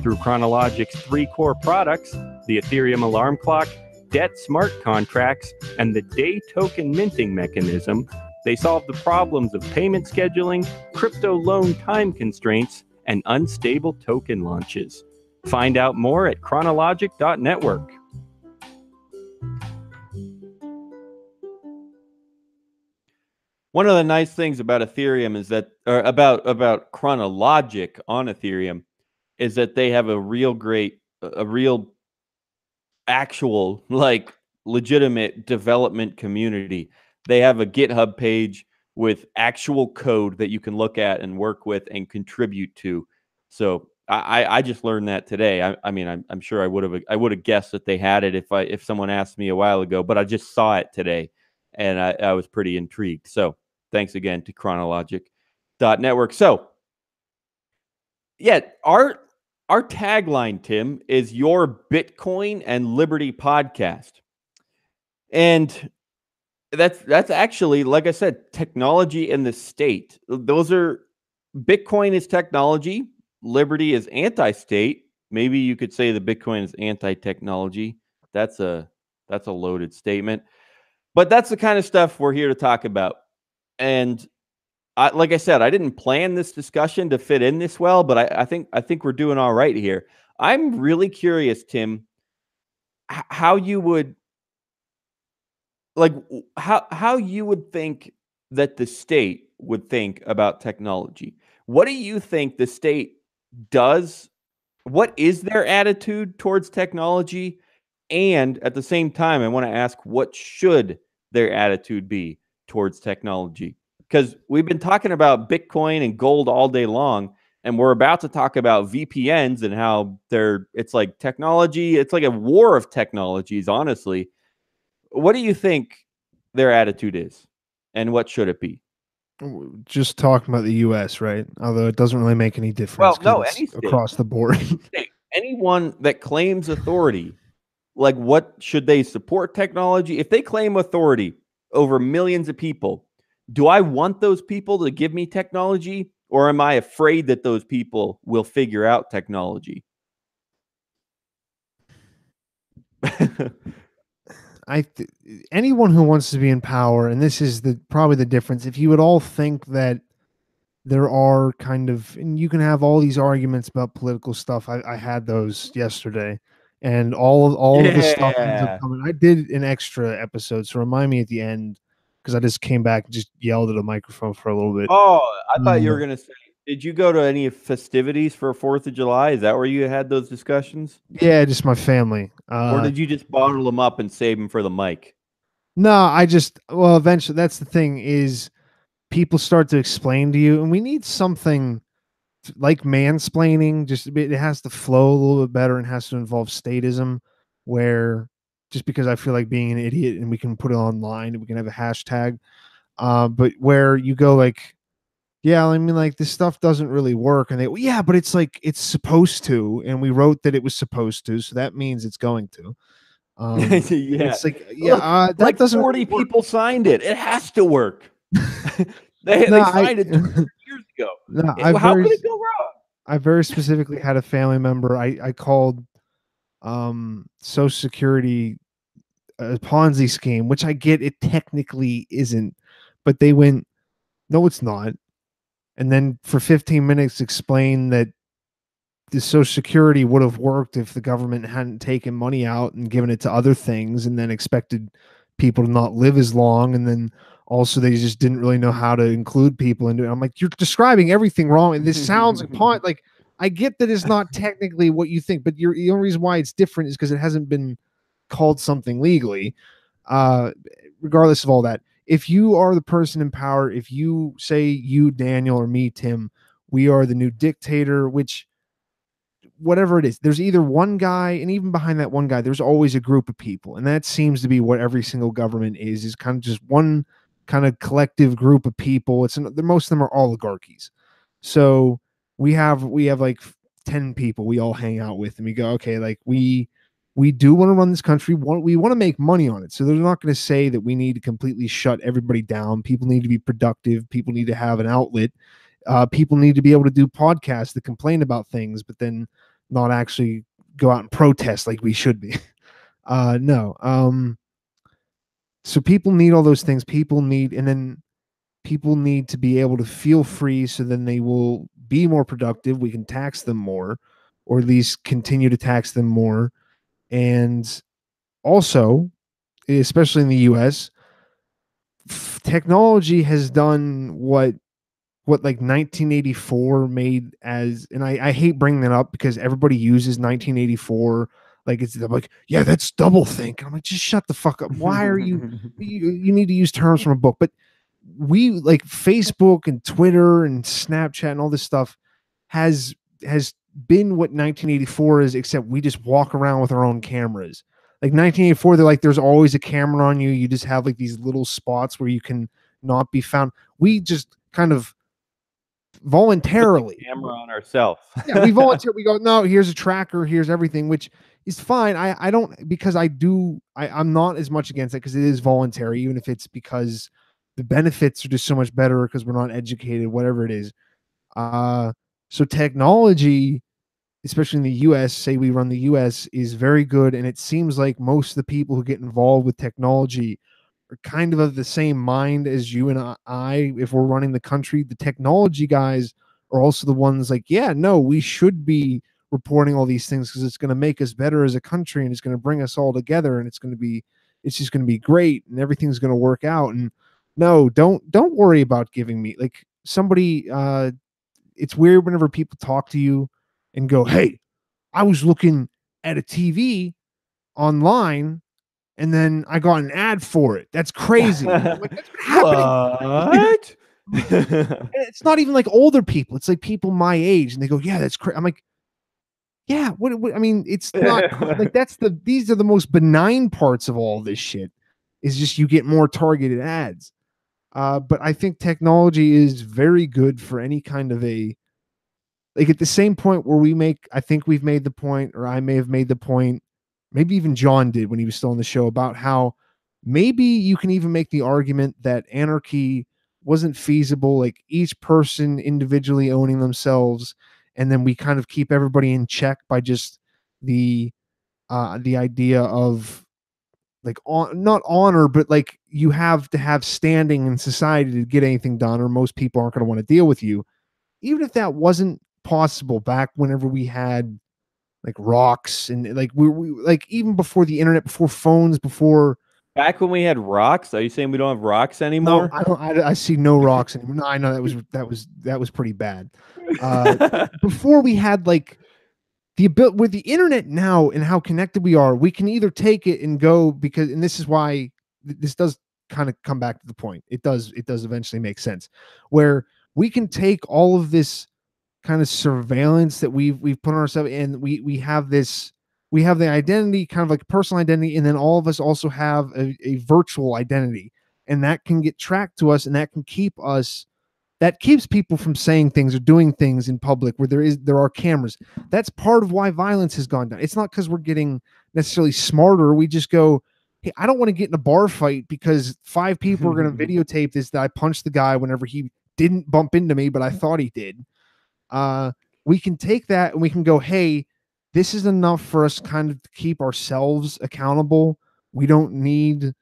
Speaker 1: Through Chronologic's 3 core products, the Ethereum alarm clock, debt smart contracts, and the day token minting mechanism, they solve the problems of payment scheduling, crypto loan time constraints, and unstable token launches. Find out more at Chronologic.network. One of the nice things about Ethereum is that, or about Chronologic on Ethereum, is that they have a real actual, like, legitimate development community. They have a GitHub page with actual code that you can look at and work with and contribute to. So I just learned that today. I mean, I'm sure I would have guessed that they had it if someone asked me a while ago, but I just saw it today and I was pretty intrigued. So thanks again to Chronologic.network. So yeah, our tagline, Tim, is your Bitcoin and Liberty podcast. And that's actually, like I said, technology and the state. Those are Bitcoin is technology, Liberty is anti-state. Maybe you could say the Bitcoin is anti-technology. That's a loaded statement. But that's the kind of stuff we're here to talk about. And like I said, I didn't plan this discussion to fit in this well, but I think we're doing all right here. I'm really curious, Tim, how you would how you would think that the state would think about technology. What do you think the state does? What is their attitude towards technology? And at the same time, I want to ask, what should their attitude be towards technology? Because we've been talking about Bitcoin and gold all day long, and we're about to talk about VPNs and how it's like technology, it's like a war of technologies, honestly. What do you think their attitude is, and what should it be?
Speaker 2: Just talking about the U.S., right? Although it doesn't really make any difference
Speaker 1: Well,
Speaker 2: because
Speaker 1: no,
Speaker 2: it's
Speaker 1: any state,
Speaker 2: across the board.
Speaker 1: anyone that claims authority, like what should they support technology? If they claim authority over millions of people, do I want those people to give me technology, or am I afraid that those people will figure out technology?
Speaker 2: Anyone who wants to be in power, and this is probably the difference. If you would all think that there are kind of, and you can have all these arguments about political stuff. I had those yesterday, and all of the stuff ends up
Speaker 1: Yeah.
Speaker 2: coming. I did an extra episode, so remind me at the end because I just came back and just yelled at a microphone for a little bit.
Speaker 1: Oh, I thought you were
Speaker 2: Uh,
Speaker 1: going to say, did you go to any festivities for 4th of July? Is that where you had those discussions?
Speaker 2: yeah, just my family.
Speaker 1: Or did you just bottle them up and save them for the mic?
Speaker 2: No, I just, well, eventually, that's the thing is people start to explain to you, and we need something like mansplaining. Just it has to flow a little bit better and has to involve statism, where just because I feel like being an idiot and we can put it online and we can have a hashtag, but where you go like, yeah, I mean, like this stuff doesn't really work, and they, well, yeah, but it's like it's supposed to, and we wrote that it was supposed to, so that means it's going to.
Speaker 1: Yeah.
Speaker 2: It's like, yeah,
Speaker 1: Look,
Speaker 2: that
Speaker 1: like
Speaker 2: doesn't
Speaker 1: 40
Speaker 2: really work.
Speaker 1: people signed it. It has to work. they
Speaker 2: No,
Speaker 1: they signed it 200 years ago.
Speaker 2: no,
Speaker 1: How could it go wrong?
Speaker 2: I very specifically had a family member. I called Social Security a Ponzi scheme, which I get it technically isn't, but they went, no, it's not. And then for 15 minutes explain that the Social Security would have worked if the government hadn't taken money out and given it to other things, and then expected people to not live as long. And then also they just didn't really know how to include people into it. I'm like, you're describing everything wrong. And this sounds like like I get that it's not technically what you think, but the only reason why it's different is because it hasn't been called something legally. Regardless of all that, if you are the person in power, if you say you, Daniel, or me, Tim, we are the new dictator, which whatever it is, there's either one guy, and even behind that one guy, there's always a group of people. And that seems to be what every single government is kind of just one kind of collective group of people. Most of them are oligarchies. So we have like 10 people we all hang out with, and we go, okay, like we do want to run this country. We want to make money on it. So they're not going to say that we need to completely shut everybody down. People need to be productive. People need to have an outlet. People need to be able to do podcasts that complain about things, but then not actually go out and protest like we should be. No. So people need all those things. And then people need to be able to feel free, so then they will be more productive. We can tax them more, or at least continue to tax them more. And also, especially in the US, technology has done what like 1984 made as, and I hate bringing that up because everybody uses 1984 like it's like, yeah, that's double think. I'm like, just shut the fuck up. Why are you need to use terms from a book? But we like Facebook and Twitter and Snapchat and all this stuff has been what 1984 is, except we just walk around with our own cameras. Like 1984, they're like, there's always a camera on you. You just have like these little spots where you can not be found. We just kind of voluntarily
Speaker 1: Camera on ourselves.
Speaker 2: yeah, we volunteer. We go, no, here's a tracker, here's everything, which is fine. I don't, because I'm not as much against it because it is voluntary, even if it's because the benefits are just so much better because we're not educated, whatever it is. So technology, especially in the US, say we run the US, is very good. And it seems like most of the people who get involved with technology are kind of the same mind as you and I. If we're running the country, the technology guys are also the ones like, yeah, no, we should be reporting all these things because it's going to make us better as a country, and it's going to bring us all together, and it's just going to be great, and everything's going to work out. And no, don't worry about giving me like somebody. It's weird whenever people talk to you and go, hey, I was looking at a TV online and then I got an ad for it. That's crazy. I'm like, that's been happening.
Speaker 1: What?
Speaker 2: It's not even like older people. It's like people my age, and they go, "Yeah, that's crazy." I'm like, "Yeah, what? I mean, it's not like these are the most benign parts of all this shit. Is just you get more targeted ads. But I think technology is very good for any kind of a like at the same point where I think we've made the point, or I may have made the point, maybe even John did when he was still on the show, about how maybe you can even make the argument that anarchy wasn't feasible, like each person individually owning themselves, and then we kind of keep everybody in check by just the idea of like not honor, but like you have to have standing in society to get anything done, or most people aren't going to want to deal with you. Even if that wasn't possible back whenever we had like rocks and like we like even before the internet, before phones, before
Speaker 1: Back when we had rocks, are you saying we don't have rocks
Speaker 2: no,
Speaker 1: anymore?
Speaker 2: I don't. I see no rocks anymore. No, I know that was pretty bad. Uh, before we had like the ability with the internet now and how connected we are, we can either take it and go because, and this is why this does kind of come back to the point. It does eventually make sense where we can take all of this kind of surveillance that we've put on ourselves, and we have this, we have the identity, kind of like personal identity, and then all of us also have a virtual identity, and that can get tracked to us, and that can keep us, that keeps people from saying things or doing things in public where there are cameras. That's part of why violence has gone down. It's not because we're getting necessarily smarter. We just go, hey, I don't want to get in a bar fight because 5 people are going to videotape this, that I punched the guy whenever he didn't bump into me, but I thought he did. We can take that and we can go, hey, this is enough for us kind of to keep ourselves accountable. We don't need,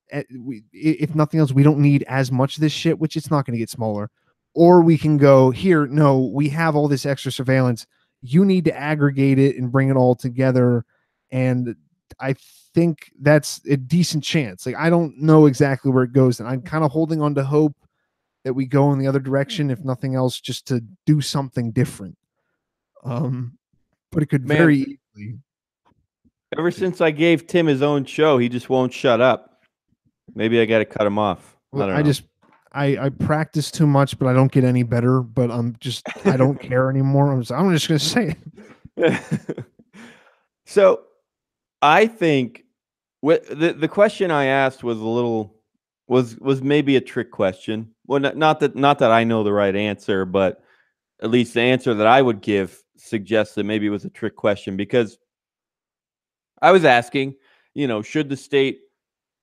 Speaker 2: if nothing else, we don't need as much of this shit, which it's not going to get smaller. Or we can go, here, no, we have all this extra surveillance. You need to aggregate it and bring it all together. And I think that's a decent chance. Like, I don't know exactly where it goes, and I'm kind of holding on to hope that we go in the other direction, if nothing else, just to do something different. But it could
Speaker 1: Man,
Speaker 2: very easily.
Speaker 1: ever since I gave Tim his own show, he just won't shut up. Maybe I got to cut him off. I don't know.
Speaker 2: I practice too much, but I don't get any better. But I don't care anymore. I'm just gonna say it.
Speaker 1: So I think the question I asked was a little was maybe a trick question. Well, not that I know the right answer, but at least the answer that I would give suggests that maybe it was a trick question, because I was asking, should the state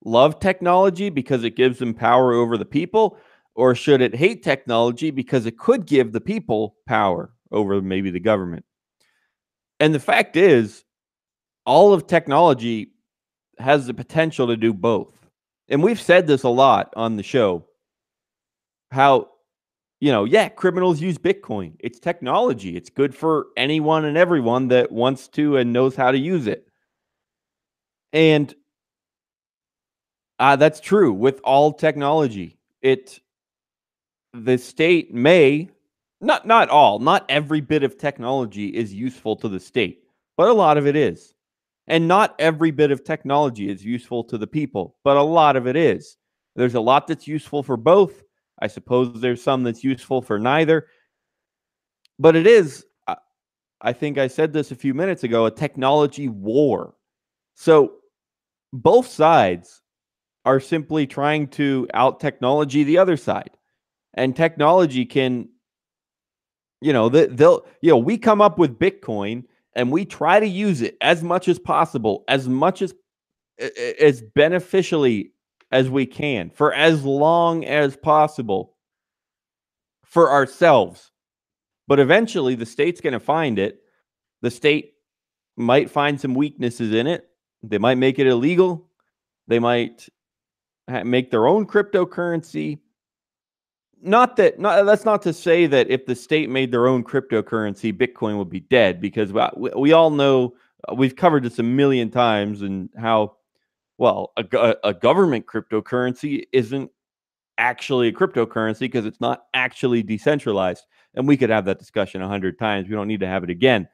Speaker 1: love technology because it gives them power over the people, or should it hate technology because it could give the people power over maybe the government? And the fact is, all of technology has the potential to do both. And we've said this a lot on the show, how, yeah, criminals use Bitcoin. It's technology. It's good for anyone and everyone that wants to and knows how to use it. And that's true with all technology. The state may not every bit of technology is useful to the state, but a lot of it is. And not every bit of technology is useful to the people, but a lot of it is. There's a lot that's useful for both. I suppose there's some that's useful for neither. But it is, I think I said this a few minutes ago, a technology war. So both sides are simply trying to out technology the other side. And technology can, we come up with Bitcoin and we try to use it as much as possible, as much as beneficially as we can, for as long as possible for ourselves. But eventually the state's going to find it. The state might find some weaknesses in it. They might make it illegal. They might make their own cryptocurrency. That's not to say that if the state made their own cryptocurrency, Bitcoin would be dead, because we all know, we've covered this a million times, and how, well, a government cryptocurrency isn't actually a cryptocurrency because it's not actually decentralized. And we could have that discussion 100 times. We don't need to have it again.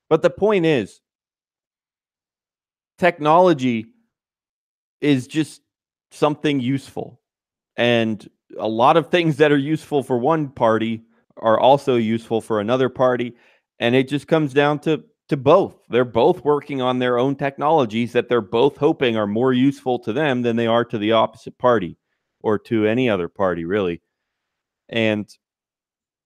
Speaker 1: But the point is, technology is just something useful. And a lot of things that are useful for one party are also useful for another party. And it just comes down to both. They're both working on their own technologies that they're both hoping are more useful to them than they are to the opposite party or to any other party, really. And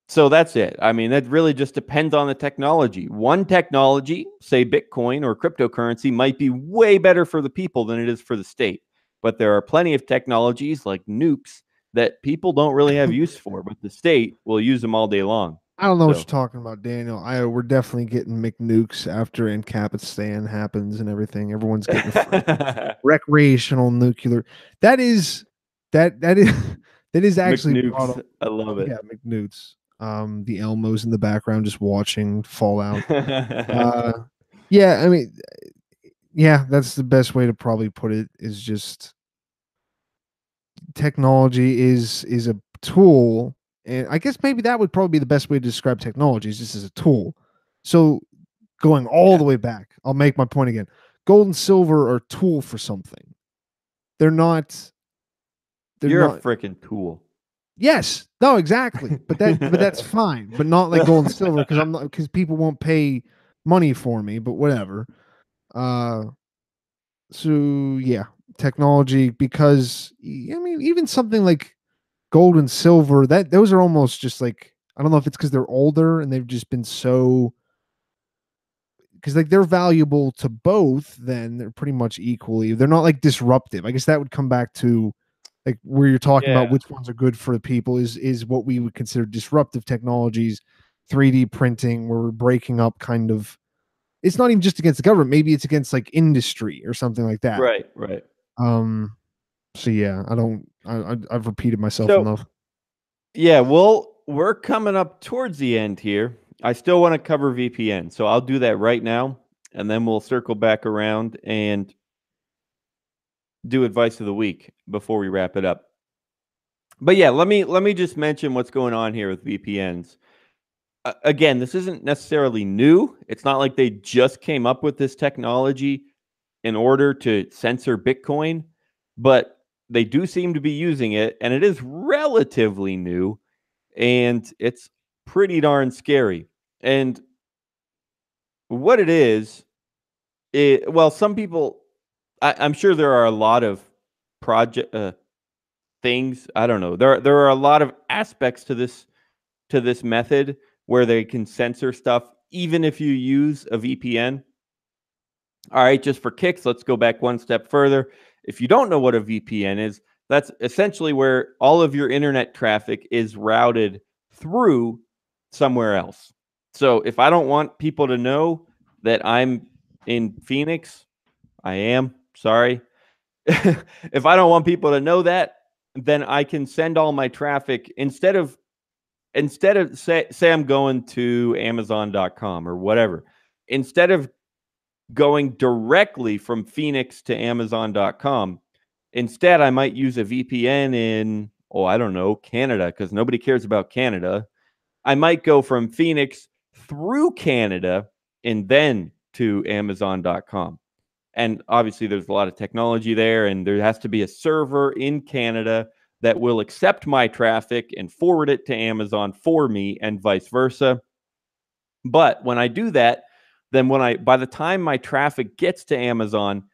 Speaker 1: so that's it. I mean, that really just depends on the technology. One technology, say Bitcoin or cryptocurrency, might be way better for the people than it is for the state. But there are plenty of technologies like nukes that people don't really have use for, but the state will use them all day long.
Speaker 2: I don't know what you're talking about, Daniel. We're definitely getting McNukes after Incapistan happens and everything. Everyone's getting recreational nuclear. That is actually
Speaker 1: McNukes. I love it.
Speaker 2: Yeah, McNukes. The Elmos in the background just watching Fallout. Yeah, I mean, yeah, that's the best way to probably put it, is just technology is a tool. And I guess maybe that would probably be the best way to describe technology, is just as a tool. So going all the way back, I'll make my point again. Gold and silver are a tool for something. You're not
Speaker 1: a freaking tool.
Speaker 2: Yes. No, exactly. But that's fine. But not like gold and silver, because people won't pay money for me, but whatever. So yeah, technology, because I mean, even something like gold and silver, those are almost just like, I don't know if it's because they're older and they've just been so, because like they're valuable to both, then they're pretty much equally, they're not like disruptive. I guess that would come back to like where you're talking about which ones are good for the people is what we would consider disruptive technologies. 3D printing, where we're breaking up kind of, it's not even just against the government, maybe it's against like industry or something like that.
Speaker 1: Right.
Speaker 2: So yeah, I've repeated myself enough.
Speaker 1: Yeah, well, we're coming up towards the end here. I still want to cover VPN, so I'll do that right now, and then we'll circle back around and do advice of the week before we wrap it up. But yeah, let me just mention what's going on here with VPNs. Again, this isn't necessarily new. It's not like they just came up with this technology in order to censor Bitcoin, but they do seem to be using it, and it is relatively new, and it's pretty darn scary. And what it is, well, some people, I'm sure there are a lot of project things. I don't know. There are a lot of aspects to this method where they can censor stuff, even if you use a VPN. All right, just for kicks, let's go back one step further. If you don't know what a VPN is, that's essentially where all of your internet traffic is routed through somewhere else. So if I don't want people to know that I'm in Phoenix, I am, sorry. If I don't want people to know that, then I can send all my traffic instead of say I'm going to Amazon.com or whatever. Instead of going directly from Phoenix to Amazon.com, instead I might use a VPN in, I don't know, Canada, because nobody cares about Canada. I might go from Phoenix through Canada and then to Amazon.com. And obviously there's a lot of technology there, and there has to be a server in Canada that will accept my traffic and forward it to Amazon for me, and vice versa. But when I do that, then by the time my traffic gets to Amazon,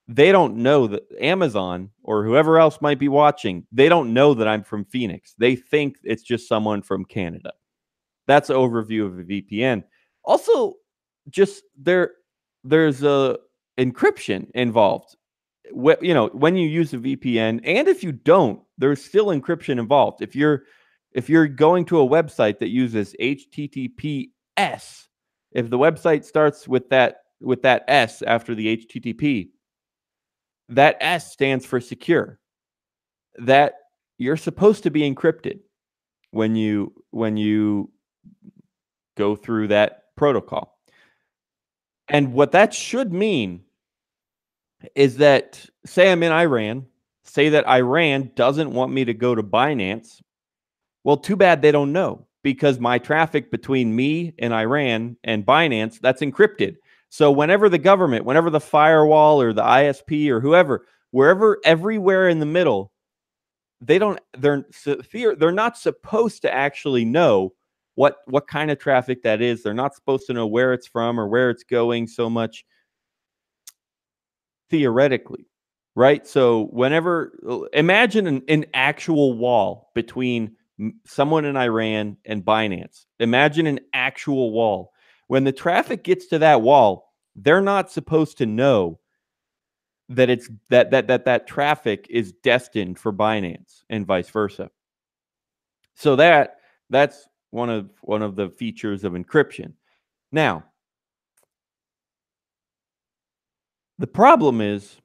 Speaker 1: they don't know that Amazon or whoever else might be watching, they don't know that I'm from Phoenix. They think it's just someone from Canada. That's an overview of a VPN. Also, just there's a encryption involved. When you use a VPN, and if you don't, there's still encryption involved. If you're going to a website that uses HTTPS, if the website starts with that S after the HTTP, that S stands for secure. That you're supposed to be encrypted when you go through that protocol. And what that should mean is that, say I'm in Iran, say that Iran doesn't want me to go to Binance. Well, too bad they don't know, because my traffic between me and Iran and Binance, that's encrypted. So whenever the government, whenever the firewall or the ISP or whoever everywhere in the middle, they're not supposed to actually know what kind of traffic that is. They're not supposed to know where it's from or where it's going so much theoretically, right? So imagine an actual wall between someone in Iran and Binance. Imagine an actual wall. When the traffic gets to that wall, they're not supposed to know that it's that traffic is destined for Binance and vice versa. So that's one of the features of encryption. Now, the problem is,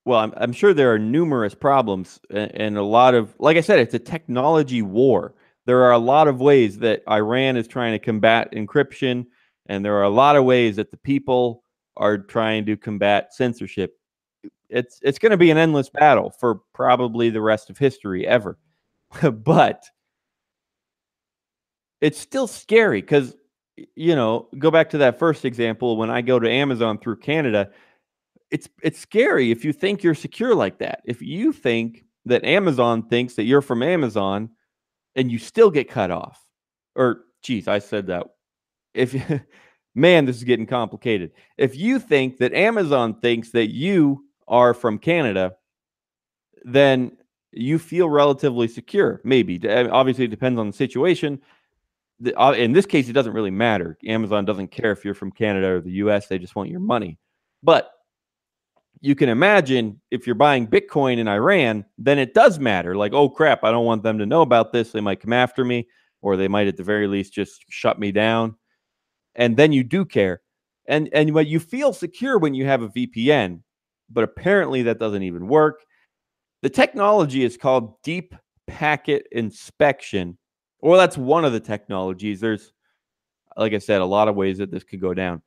Speaker 1: well, I'm sure there are numerous problems and a lot of, like I said, it's a technology war. There are a lot of ways that Iran is trying to combat encryption, and there are a lot of ways that the people are trying to combat censorship. It's going to be an endless battle for probably the rest of history ever. But it's still scary because, go back to that first example. When I go to Amazon through Canada, it's scary if you think you're secure like that. If you think that Amazon thinks that you're from Amazon and you still get cut off, or geez, I said that. Man, this is getting complicated. If you think that Amazon thinks that you are from Canada, then you feel relatively secure. Maybe. Obviously, it depends on the situation. In this case, it doesn't really matter. Amazon doesn't care if you're from Canada or the US. They just want your money. But you can imagine if you're buying Bitcoin in Iran, then it does matter. Like, oh crap, I don't want them to know about this. They might come after me, or they might at the very least just shut me down. And then you do care. And what you feel secure when you have a VPN, but apparently that doesn't even work. The technology is called deep packet inspection. Well, that's one of the technologies. There's, like I said, a lot of ways that this could go down.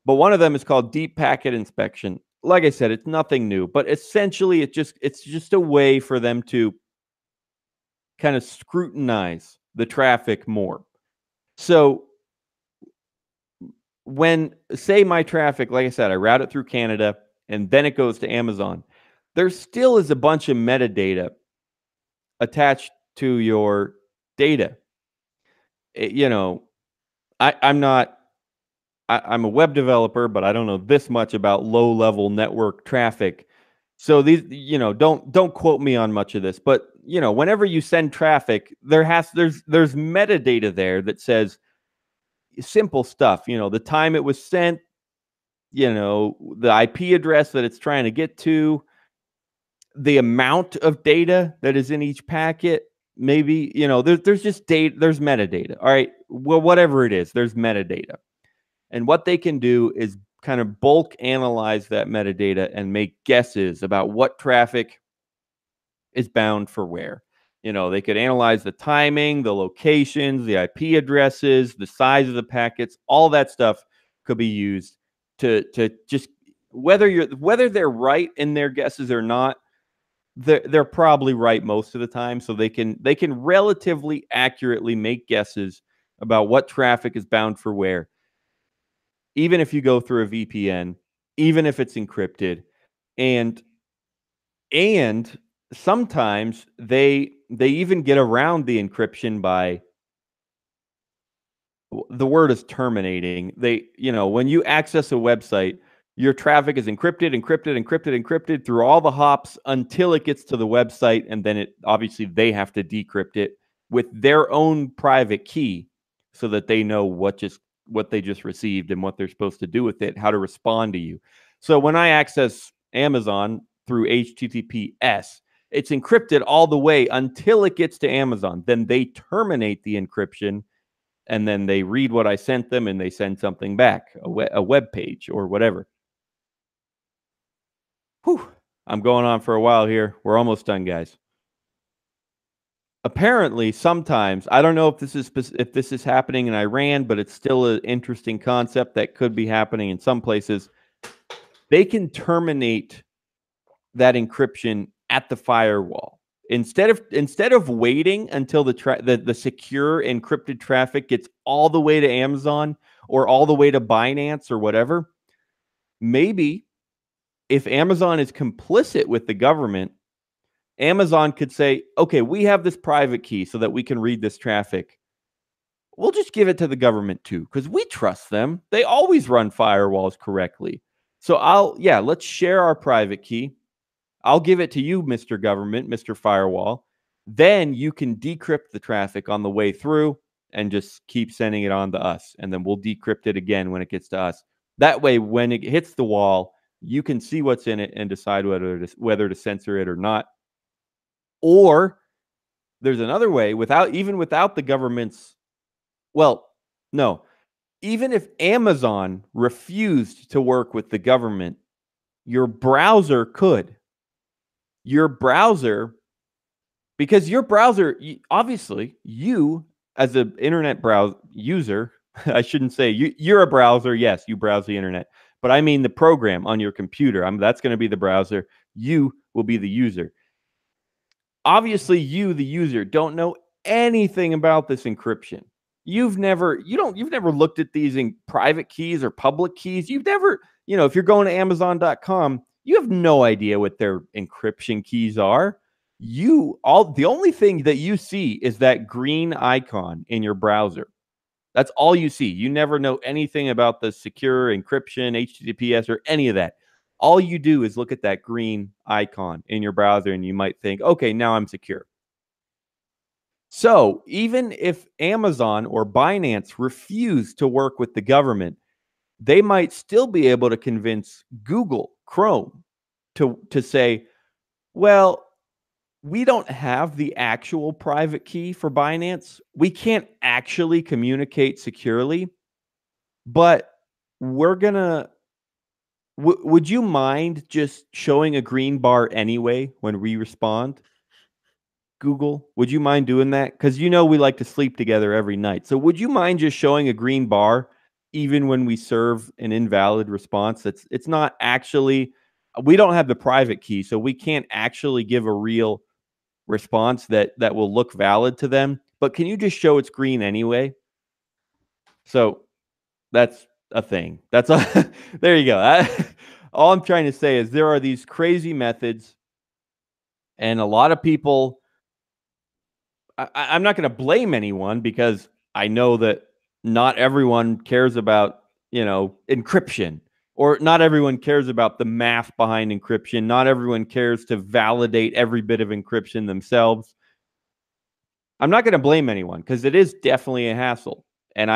Speaker 1: But one of them is called deep packet inspection. Like I said, it's nothing new, but essentially it's just a way for them to kind of scrutinize the traffic more. So when, say, my traffic, like I said, I route it through Canada and then it goes to Amazon, there still is a bunch of metadata attached to your data. I'm a web developer, but I don't know this much about low-level network traffic. So these, don't quote me on much of this, but whenever you send traffic, there's metadata there that says simple stuff, the time it was sent, the IP address that it's trying to get to, the amount of data that is in each packet. Maybe, there's just data, there's metadata. All right. Well, whatever it is, there's metadata. And what they can do is kind of bulk analyze that metadata and make guesses about what traffic is bound for where. They could analyze the timing, the locations, the IP addresses, the size of the packets. All that stuff could be used to just, whether they're right in their guesses or not, they're probably right most of the time. So they can relatively accurately make guesses about what traffic is bound for where, even if you go through a VPN, even if it's encrypted. And sometimes they even get around the encryption by, the word is terminating. When you access a website, your traffic is encrypted through all the hops until it gets to the website, and then obviously they have to decrypt it with their own private key so that they know what they just received and what they're supposed to do with it, how to respond to you. So when I access Amazon through HTTPS, it's encrypted all the way until it gets to Amazon. Then they terminate the encryption, and then they read what I sent them and they send something back, a web page or whatever. Whew, I'm going on for a while here. We're almost done, guys. Apparently, sometimes, I don't know if this is happening in Iran, but it's still an interesting concept that could be happening in some places. They can terminate that encryption at the firewall. Instead of waiting until the secure encrypted traffic gets all the way to Amazon or all the way to Binance or whatever, maybe if Amazon is complicit with the government, Amazon could say, okay, we have this private key so that we can read this traffic. We'll just give it to the government too, because we trust them. They always run firewalls correctly. So let's share our private key. I'll give it to you, Mr. Government, Mr. Firewall. Then you can decrypt the traffic on the way through and just keep sending it on to us. And then we'll decrypt it again when it gets to us. That way, when it hits the wall, you can see what's in it and decide whether to censor it or not. Or there's another way, without the government's, well, no, even if Amazon refused to work with the government, your browser could. Your browser, because your browser, obviously, you as an internet browser user, I shouldn't say you're a browser. Yes, you browse the internet, but I mean the program on your computer. That's going to be the browser. You will be the user. Obviously, you, the user, don't know anything about this encryption. You've never looked at these in private keys or public keys. You've never, if you're going to Amazon.com, you have no idea what their encryption keys are. The only thing that you see is that green icon in your browser. That's all you see. You never know anything about the secure encryption, HTTPS, or any of that. All you do is look at that green icon in your browser and you might think, okay, now I'm secure. So even if Amazon or Binance refuse to work with the government, they might still be able to convince Google Chrome to say, well, we don't have the actual private key for Binance. We can't actually communicate securely, but we're going to, would you mind just showing a green bar anyway when we respond? Google, would you mind doing that? Because we like to sleep together every night. So would you mind just showing a green bar even when we serve an invalid response? It's not actually, we don't have the private key, so we can't actually give a real response that will look valid to them. But can you just show it's green anyway? So that's a thing. There you go. All I'm trying to say is there are these crazy methods, and a lot of people, I'm not going to blame anyone because I know that not everyone cares about, encryption, or not everyone cares about the math behind encryption. Not everyone cares to validate every bit of encryption themselves. I'm not going to blame anyone because it is definitely a hassle. And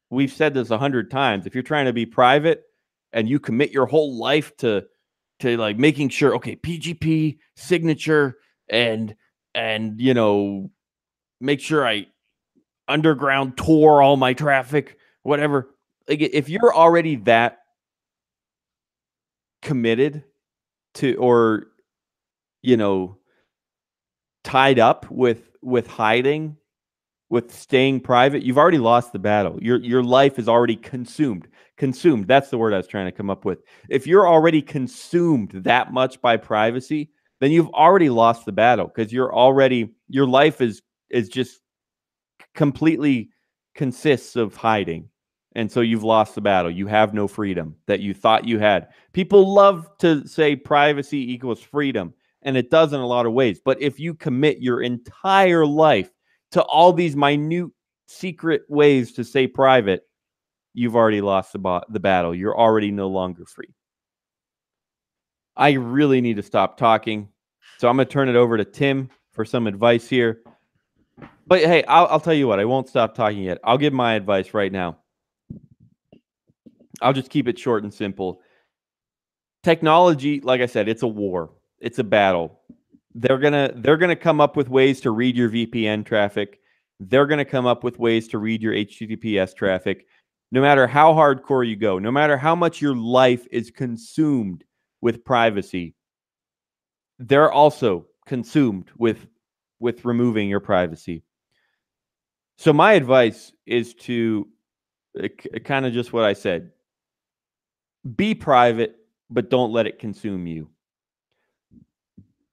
Speaker 1: we've said this 100 times. If you're trying to be private and you commit your whole life to like making sure, okay, PGP signature and make sure I underground Tor all my traffic, whatever. Like, if you're already that committed to, or tied up with hiding, with staying private, you've already lost the battle. Your life is already consumed. That's the word I was trying to come up with. If you're already consumed that much by privacy, then you've already lost the battle, because your life is just completely consists of hiding. And so you've lost the battle. You have no freedom that you thought you had. People love to say privacy equals freedom, and it does in a lot of ways. But if you commit your entire life to all these minute secret ways to stay private, you've already lost the battle. You're already no longer free. I really need to stop talking, so I'm going to turn it over to Tim for some advice here. But hey, I'll tell you what, I won't stop talking yet. I'll give my advice right now. I'll just keep it short and simple. Technology, like I said, it's a war. It's a battle. They're gonna come up with ways to read your VPN traffic. They're gonna come up with ways to read your HTTPS traffic. No matter how hardcore you go, no matter how much your life is consumed with privacy, they're also consumed with removing your privacy. So my advice is to kind of just what I said. Be private, but don't let it consume you.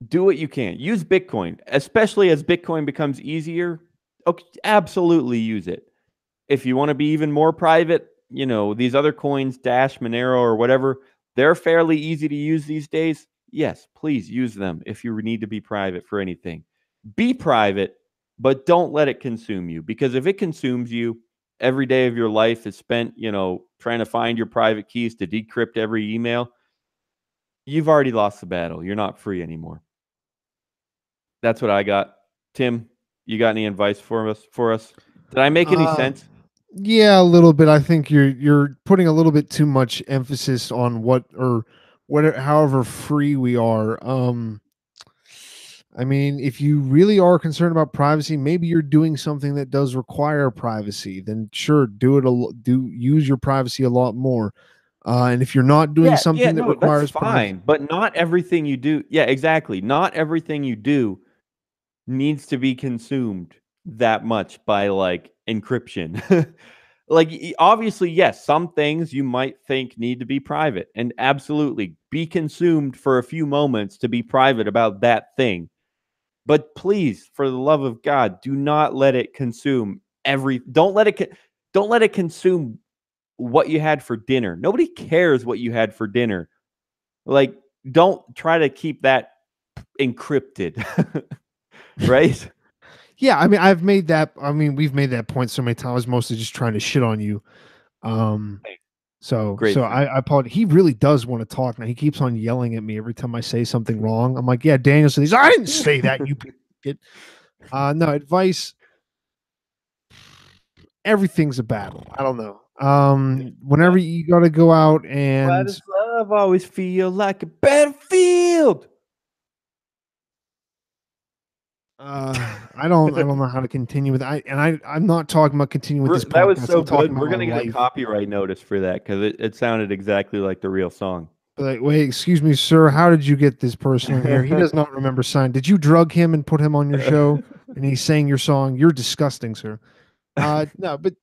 Speaker 1: Do what you can. Use Bitcoin, especially as Bitcoin becomes easier. Okay, absolutely use it. If you want to be even more private, these other coins, Dash, Monero, or whatever, They're fairly easy to use these days. Yes, please use them if you need to be private for anything. Be private, but don't let it consume you, because if it consumes you, every day of your life is spent, trying to find your private keys to decrypt every email. You've already lost the battle. You're not free anymore. That's what I got. Tim, you got any advice for us? Did I make any sense?
Speaker 2: Yeah, a little bit. I think you're putting a little bit too much emphasis on whatever, however free we are. I mean, if you really are concerned about privacy, maybe you're doing something that does require privacy. Then sure, use your privacy a lot more. And if you're not doing something that
Speaker 1: No, that's
Speaker 2: requires privacy,
Speaker 1: fine. But not everything you do. Yeah, exactly. Not everything you do needs to be consumed that much by like encryption. Like, obviously, yes, some things you might think need to be private, and absolutely be consumed for a few moments to be private about that thing. But please, for the love of God, do not let it consume don't let it consume what you had for dinner. Nobody cares what you had for dinner. Like, don't try to keep that encrypted. Right?
Speaker 2: yeah, I mean, we've made that point so many times. I was mostly just trying to shit on you. So
Speaker 1: Great.
Speaker 2: I apologize. He really does want to talk now. He keeps on yelling at me every time I say something wrong. I'm like, yeah, Daniel said, I didn't say that. You get no advice. Everything's a battle. I don't know. Whenever you got to go out
Speaker 1: Why
Speaker 2: and
Speaker 1: does love always feel like a battlefield?
Speaker 2: I don't know how to continue with I'm not talking about continuing with this podcast.
Speaker 1: That was so
Speaker 2: I'm talking
Speaker 1: good. We're
Speaker 2: about
Speaker 1: gonna get a copyright notice for that because it sounded exactly like the real song.
Speaker 2: Like, wait, excuse me, sir. How did you get this person in here? He does not remember sign. Did you drug him and put him on your show and he sang your song? You're disgusting, sir. No, but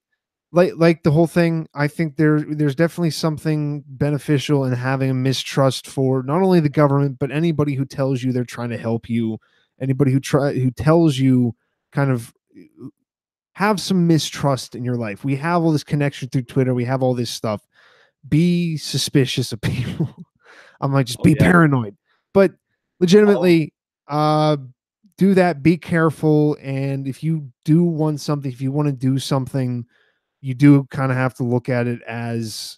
Speaker 2: like the whole thing, I think there's definitely something beneficial in having a mistrust for not only the government but anybody who tells you they're trying to help you. Anybody who tells you kind of have some mistrust in your life. We have all this connection through Twitter. We have all this stuff. Be suspicious of people. I'm like, just be paranoid. But legitimately, do that. Be careful. And if you do want something, if you want to do something, you do kind of have to look at it as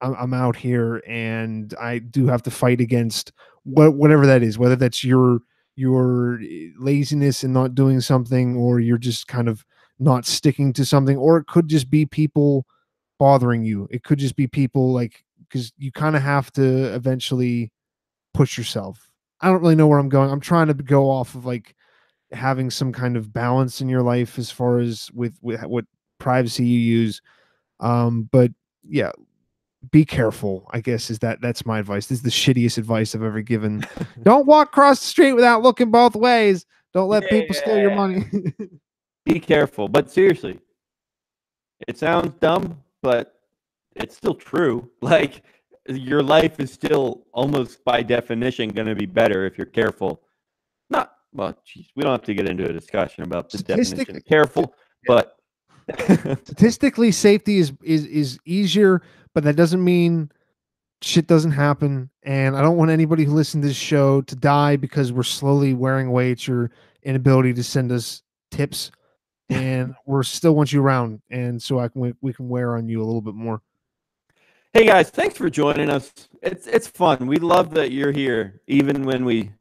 Speaker 2: I'm out here and I do have to fight against whatever that is, whether that's your laziness and not doing something, or you're just kind of not sticking to something, or it could just be people bothering you. It could just be people like, because you kind of have to eventually push yourself. I don't really know where I'm going. I'm trying to go off of like having some kind of balance in your life as far as with what privacy you use. But yeah, be careful, I guess that's my advice. This is the shittiest advice I've ever given. Don't walk across the street without looking both ways. Don't let people steal your money.
Speaker 1: Be careful. But seriously, it sounds dumb, but it's still true. Like, your life is still almost by definition going to be better if you're careful. Geez, we don't have to get into a discussion about the definition of careful, but
Speaker 2: statistically, safety is easier, but that doesn't mean shit doesn't happen. And I don't want anybody who listens to this show to die because we're slowly wearing away at your inability to send us tips. And we're still want you around, and so we can wear on you a little bit more.
Speaker 1: Hey guys, thanks for joining us. It's fun. We love that you're here, even when we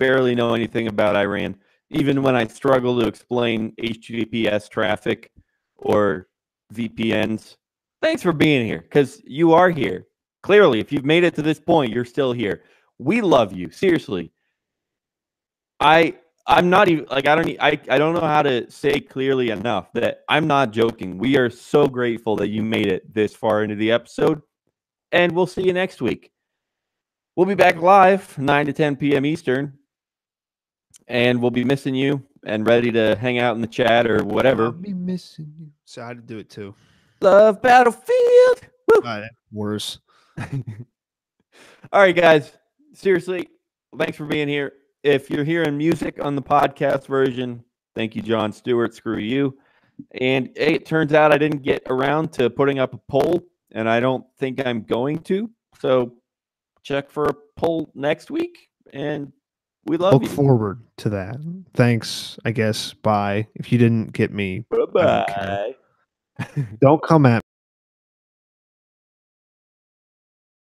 Speaker 1: barely know anything about Iran. Even when I struggle to explain HTTPS traffic or VPNs. Thanks for being here, because you are here. Clearly, if you've made it to this point, you're still here. We love you. Seriously. I'm not even like I don't know how to say clearly enough that I'm not joking. We are so grateful that you made it this far into the episode, and we'll see you next week. We'll be back live 9 to 10 p.m. Eastern, and we'll be missing you and ready to hang out in the chat or whatever.
Speaker 2: I'll be missing you. So I had to do it too.
Speaker 1: Love Battlefield. Woo!
Speaker 2: Worse.
Speaker 1: All right, guys. Seriously, thanks for being here. If you're hearing music on the podcast version, thank you, John Stewart. Screw you. And hey, it turns out I didn't get around to putting up a poll, and I don't think I'm going to. So check for a poll next week, and we love
Speaker 2: Look
Speaker 1: you.
Speaker 2: forward to that. Thanks, I guess. Bye. If you didn't get me, I don't care.
Speaker 1: Bye-bye.
Speaker 2: Don't come at